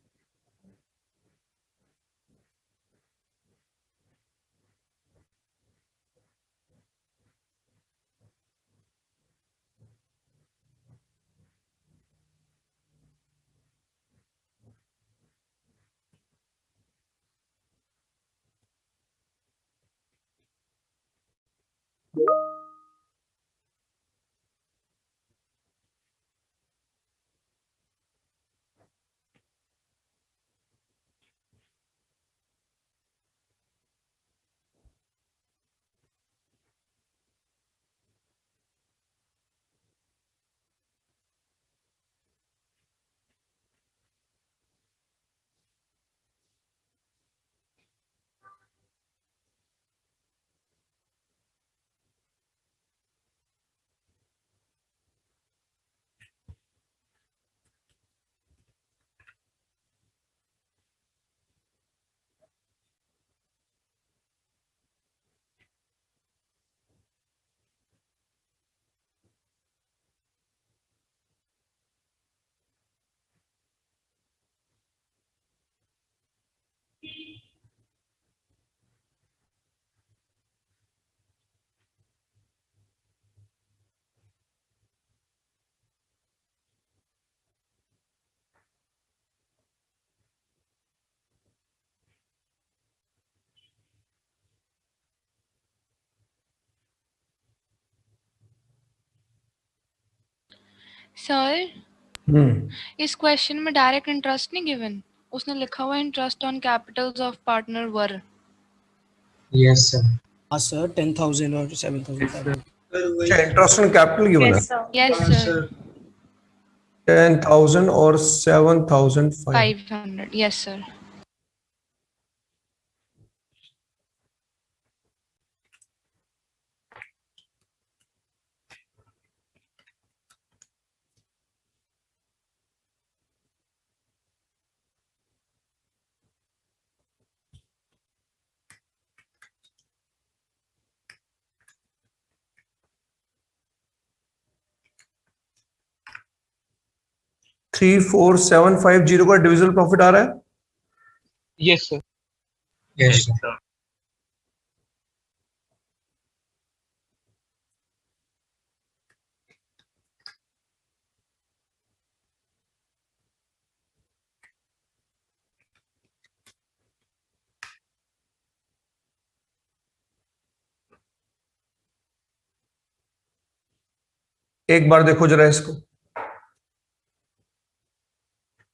सर इस क्वेश्चन में डायरेक्ट इंटरेस्ट नहीं गिवन, उसने लिखा हुआ interest on Capitals of partner were. Yes sir. हाँ सर 10,000 और 7,500। अच्छा, इंटरेस्ट ऑन कैपिटल गिवन है। यस सर 10,000 और 7,500। 500। Yes sir. थ्री 4,750 का डिविजिबल प्रॉफिट आ रहा है। Yes sir. Yes sir. एक बार देखो जरा इसको,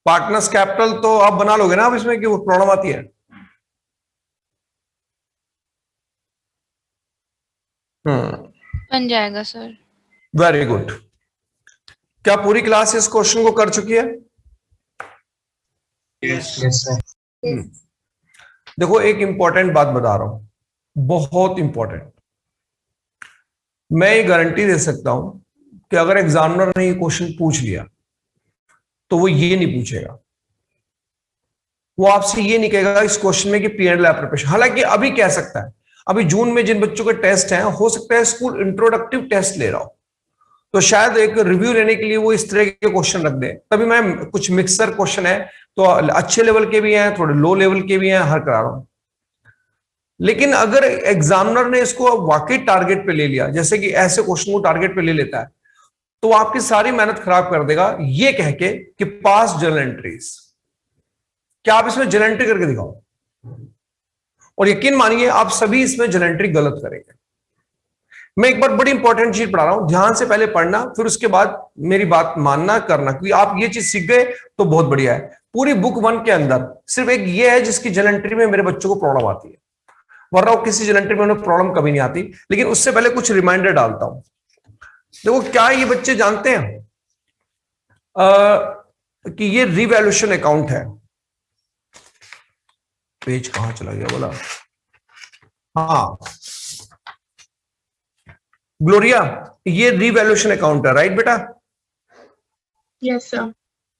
पार्टनर्स कैपिटल तो आप बना लोगे ना, अब इसमें कि वो प्रॉब्लम आती है। बन जाएगा सर। Very good. क्या पूरी क्लास इस क्वेश्चन को कर चुकी है? Yes sir. देखो एक इंपॉर्टेंट बात बता रहा हूं, बहुत इंपॉर्टेंट। मैं ये गारंटी दे सकता हूं कि अगर एग्जामिनर ने ये क्वेश्चन पूछ लिया तो वो ये नहीं पूछेगा, वो आपसे ये नहीं कहेगा इस क्वेश्चन में कि P&L प्रिपरेशन। हालांकि अभी कह सकता है, अभी जून में जिन बच्चों के टेस्ट हैं, हो सकता है स्कूल इंट्रोडक्टिव टेस्ट ले रहा हो, तो शायद एक रिव्यू लेने के लिए वो इस तरह के क्वेश्चन रख दे। तभी मैं कुछ मिक्सर क्वेश्चन है, तो अच्छे लेवल के भी हैं, थोड़े लो लेवल के भी हैं, हर करा रहा हूं। लेकिन अगर एग्जामिनर ने इसको वाकई टारगेट पे ले लिया, जैसे कि ऐसे क्वेश्चन को टारगेट पे ले लेता है, तो वो आपकी सारी मेहनत खराब कर देगा ये कह के कि पास जर्नल एंट्रीज। क्या आप इसमें जर्नल एंट्री करके दिखाओ, और यकीन मानिए आप सभी इसमें जर्नल एंट्री गलत करेंगे। मैं एक बार बड़ी इंपॉर्टेंट चीज पढ़ा रहा हूं, ध्यान से पहले पढ़ना, फिर उसके बाद मेरी बात मानना करना, क्योंकि आप ये चीज सीख गए तो बहुत बढ़िया है। पूरी बुक 1 के अंदर सिर्फ एक ये है जिसकी जर्नल एंट्री में मेरे बच्चों को प्रॉब्लम आती है, वरना किसी जर्नल एंट्री में उन्हें प्रॉब्लम कभी नहीं आती। लेकिन उससे पहले कुछ रिमाइंडर डालता हूं। देखो, क्या ये बच्चे जानते हैं कि ये रिवैल्यूएशन अकाउंट है? पेज कहां चला गया बोला? हाँ ग्लोरिया, ये रिवैल्यूएशन अकाउंट है, राइट बेटा? Yes sir.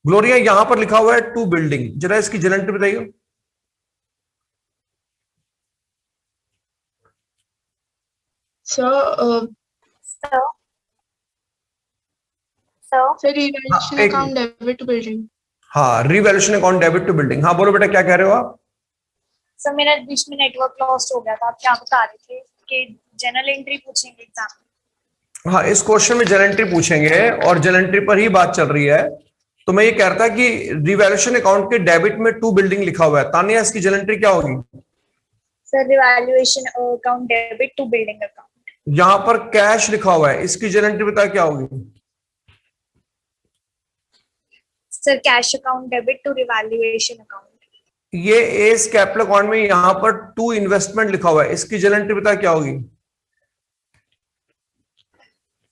ग्लोरिया, यहां पर लिखा हुआ है टू बिल्डिंग, जरा इसकी जर्नल एंट्री बताइए। सर सर हाँ, अकाउंट डेबिट टू बिल्डिंग। हाँ, revaluation account debit to building. हाँ बोलो बेटा, क्या कह रहे हो आप? सर मेरा बीच में नेटवर्क लॉस्ट हो गया था, आप क्या बता रहे थे कि जनरल एंट्री पूछेंगे एग्जाम में? हाँ, इस क्वेश्चन में जनरल एंट्री पूछेंगे और जनरल एंट्री पर ही बात चल रही है। तो मैं ये कह रहा था कि रिवैल्यूएशन अकाउंट के डेबिट में टू बिल्डिंग लिखा हुआ है, तानिया इसकी जनरल एंट्री क्या होगी? Sir revaluation account debit to building account. यहां पर कैश लिखा हुआ है, इसकी जनरल एंट्री बता क्या होगी? Sir cash account debit to revaluation account. ये एस कैपिटल अकाउंट में यहां पर टू इन्वेस्टमेंट लिखा हुआ है, इसकी जनरल एंट्री बता क्या होगी?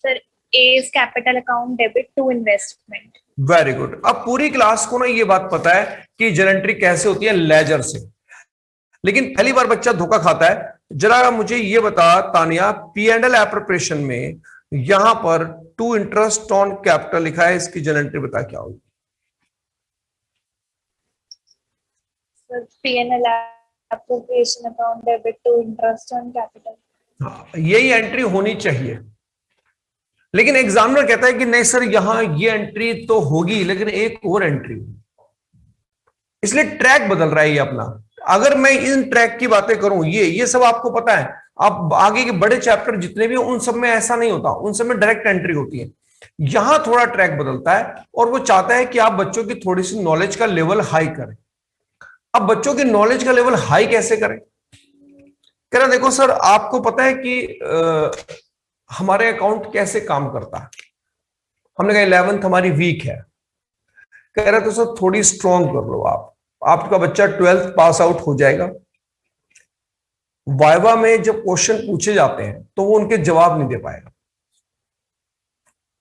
Sir S capital account debit to investment. Very good. अब पूरी क्लास को ना ये बात पता है कि जनरल एंट्री कैसे होती है, लेजर से। लेकिन पहली बार बच्चा धोखा खाता है। जरा मुझे ये बता तानिया, P&L एप्रोप्रिएशन में यहां पर टू इंटरेस्ट ऑन कैपिटल लिखा है, इसकी जनरल एंट्री बता क्या होगी? Sir P&L appropriation account debit to interest on capital. हाँ, यही एंट्री होनी चाहिए। लेकिन एग्जामिनर कहता है कि नहीं सर, यहां ये एंट्री तो होगी लेकिन एक और एंट्री, इसलिए ट्रैक बदल रहा है ये अपना। अगर मैं इन ट्रैक की बातें करूं, ये सब आपको पता है, आप आगे के बड़े चैप्टर जितने भी उन सब में ऐसा नहीं होता, उन सब में डायरेक्ट एंट्री होती है। यहां थोड़ा ट्रैक बदलता है और वो चाहता है कि आप बच्चों की थोड़ी सी नॉलेज का लेवल हाई करें। अब बच्चों की नॉलेज का लेवल हाई कैसे करें? कह रहा देखो सर, आपको पता है कि हमारे अकाउंट कैसे काम करता है। हमने कहा 11th हमारी वीक है। कह रहा तो सर थोड़ी स्ट्रॉन्ग कर लो आप, आपका बच्चा 12th पास आउट हो जाएगा। वाइवा में जब क्वेश्चन पूछे जाते हैं तो वो उनके जवाब नहीं दे पाएगा।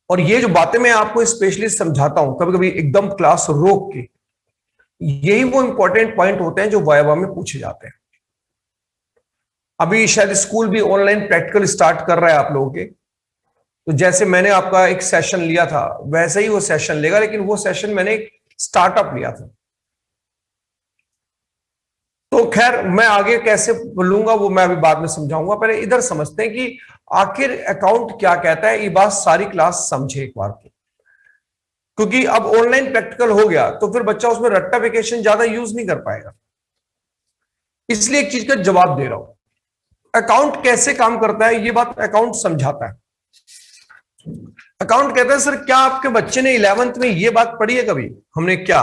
और ये जो बातें मैं आपको स्पेशली समझाता हूं कभी कभी एकदम क्लास रोक के, यही वो इंपॉर्टेंट पॉइंट होते हैं जो वाइवा में पूछे जाते हैं। अभी शायद स्कूल भी ऑनलाइन प्रैक्टिकल स्टार्ट कर रहा है आप लोगों के, तो जैसे मैंने आपका एक सेशन लिया था वैसे ही वो सेशन लेगा, लेकिन वो सेशन मैंने एक स्टार्टअप लिया था। तो खैर मैं आगे कैसे बोलूंगा वो मैं अभी बाद में समझाऊंगा। पहले इधर समझते हैं कि आखिर अकाउंट क्या कहता है। ये बात सारी क्लास समझे एक बार की, क्योंकि अब ऑनलाइन प्रैक्टिकल हो गया तो फिर बच्चा उसमें रट्टाफिकेशन ज्यादा यूज नहीं कर पाएगा। इसलिए एक चीज का जवाब दे रहा हूं, अकाउंट कैसे काम करता है ये बात अकाउंट समझाता है। अकाउंट कहता है सर क्या आपके बच्चे ने 11th में ये बात पढ़ी है कभी? हमने क्या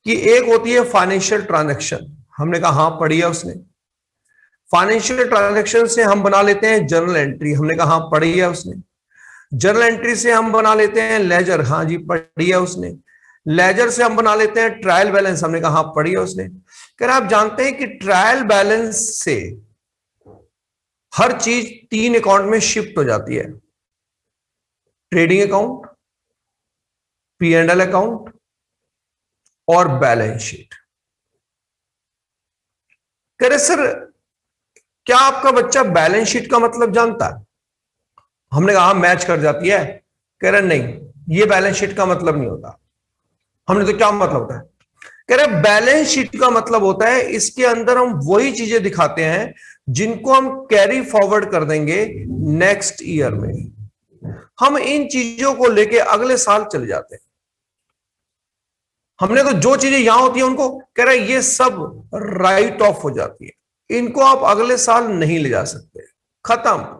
कि एक होती है फाइनेंशियल ट्रांजैक्शन, हमने कहा हाँ पढ़ी है उसने। फाइनेंशियल ट्रांजैक्शन से हम बना लेते हैं जर्नल एंट्री, हमने कहा हाँ पढ़ी है उसने। जर्नल एंट्री से हम बना लेते हैं लेजर, हाँ जी पढ़ी है उसने। लेजर से हम बना लेते हैं ट्रायल बैलेंस, हमने कहा हाँ पढ़ी है उसने। कह रहे आप जानते हैं कि ट्रायल बैलेंस से हर चीज 3 अकाउंट में शिफ्ट हो जाती है, ट्रेडिंग अकाउंट, P&L अकाउंट और बैलेंस शीट। कह रहे सर क्या आपका बच्चा बैलेंस शीट का मतलब जानता है? हमने कहा मैच कर जाती है। कह रहे नहीं, ये बैलेंस शीट का मतलब नहीं होता। हमने तो क्या मतलब होता है? कह रहे बैलेंस शीट का मतलब होता है इसके अंदर हम वही चीजें दिखाते हैं जिनको हम कैरी फॉरवर्ड कर देंगे नेक्स्ट ईयर में। हम इन चीजों को लेके अगले साल चले जाते हैं। हमने तो जो चीजें यहां होती है उनको कह रहा है ये सब राइट ऑफ हो जाती है, इनको आप अगले साल नहीं ले जा सकते, खत्म।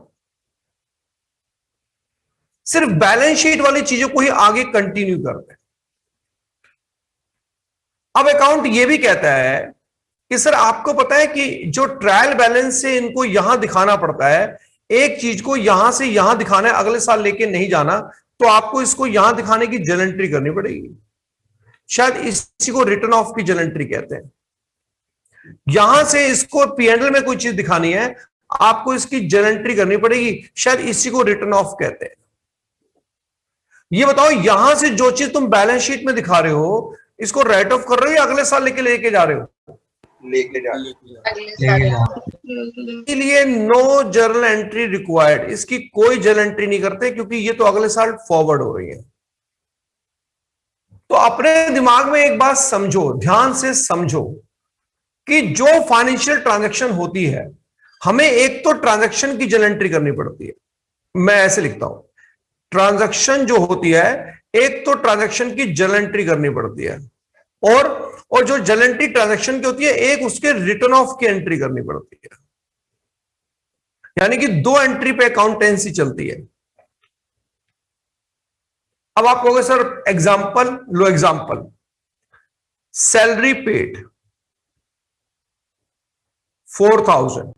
सिर्फ बैलेंस शीट वाली चीजों को ही आगे कंटिन्यू करते हैं। अब अकाउंट ये भी कहता है कि सर आपको पता है कि जो ट्रायल बैलेंस से इनको यहां दिखाना पड़ता है, एक चीज को यहां से यहां दिखाना है, अगले साल लेके नहीं जाना, तो आपको इसको यहां दिखाने की जर्नल एंट्री करनी पड़ेगी। शायद इसी को रिटर्न ऑफ की जर्नल एंट्री कहते हैं। यहां से इसको P&L में कोई चीज दिखानी है, आपको इसकी जर्नल एंट्री करनी पड़ेगी, शायद इसी को रिटर्न ऑफ कहते हैं। ये बताओ यहां से जो चीज तुम बैलेंस शीट में दिखा रहे हो, इसको राइट ऑफ कर रहे हो या अगले साल लेके जा रहे हो? लेके जा इसलिए नो जर्नल एंट्री रिक्वायर्ड, इसकी कोई जर्नल एंट्री नहीं करते क्योंकि ये तो अगले साल फॉरवर्ड हो रही है। तो अपने दिमाग में एक बात समझो, ध्यान से समझो कि जो फाइनेंशियल ट्रांजैक्शन होती है, हमें एक तो ट्रांजैक्शन की जर्नल एंट्री करनी पड़ती है। मैं ऐसे लिखता हूं, ट्रांजैक्शन जो होती है, एक तो ट्रांजैक्शन की जर्नल एंट्री करनी पड़ती है, और जो जर्नल एंट्री ट्रांजैक्शन की होती है, एक उसके रिटर्न ऑफ की एंट्री करनी पड़ती है। यानी कि दो एंट्री पे अकाउंटेंसी चलती है। अब आप कहोगे सर एग्जाम्पल लो, एग्जाम्पल सैलरी पेड 4,000,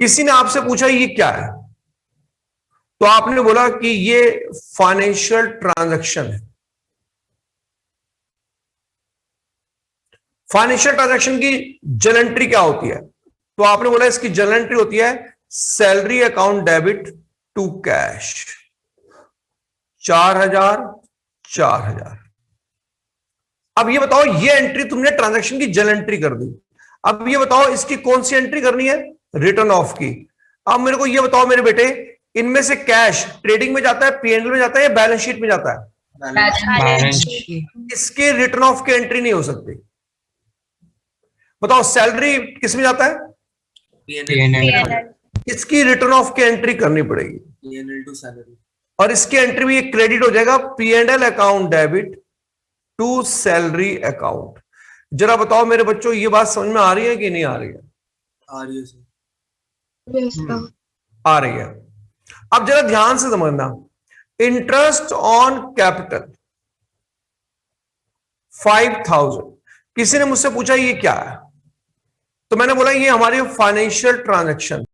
किसी ने आपसे पूछा ये क्या है, तो आपने बोला कि ये फाइनेंशियल ट्रांजैक्शन है। फाइनेंशियल ट्रांजैक्शन की जर्नल एंट्री क्या होती है, तो आपने बोला इसकी जर्नल एंट्री होती है salary account debit to cash 4,000। अब ये बताओ, ये एंट्री तुमने ट्रांजैक्शन की जर्नल एंट्री कर दी। अब ये बताओ इसकी कौन सी एंट्री करनी है, रिटर्न ऑफ की। अब मेरे को ये बताओ मेरे बेटे, इनमें से कैश ट्रेडिंग में जाता है, पीएनएल में जाता है या बैलेंस शीट में जाता है? Balance sheet. इसके रिटर्न ऑफ की एंट्री नहीं हो सकती। बताओ सैलरी किस में जाता है? PNL। इसकी रिटर्न ऑफ की एंट्री करनी पड़ेगी, PNL टू सैलरी। और इसकी एंट्री भी एक क्रेडिट हो जाएगा, PnL account debit to salary account. जरा बताओ मेरे बच्चों, ये बात समझ में आ रही है कि नहीं आ रही है? आ रही है सर। आ रही है। अब जरा ध्यान से समझना, इंटरेस्ट ऑन कैपिटल 5,000, किसी ने मुझसे पूछा ये क्या है, तो मैंने बोला ये हमारी फाइनेंशियल ट्रांजैक्शन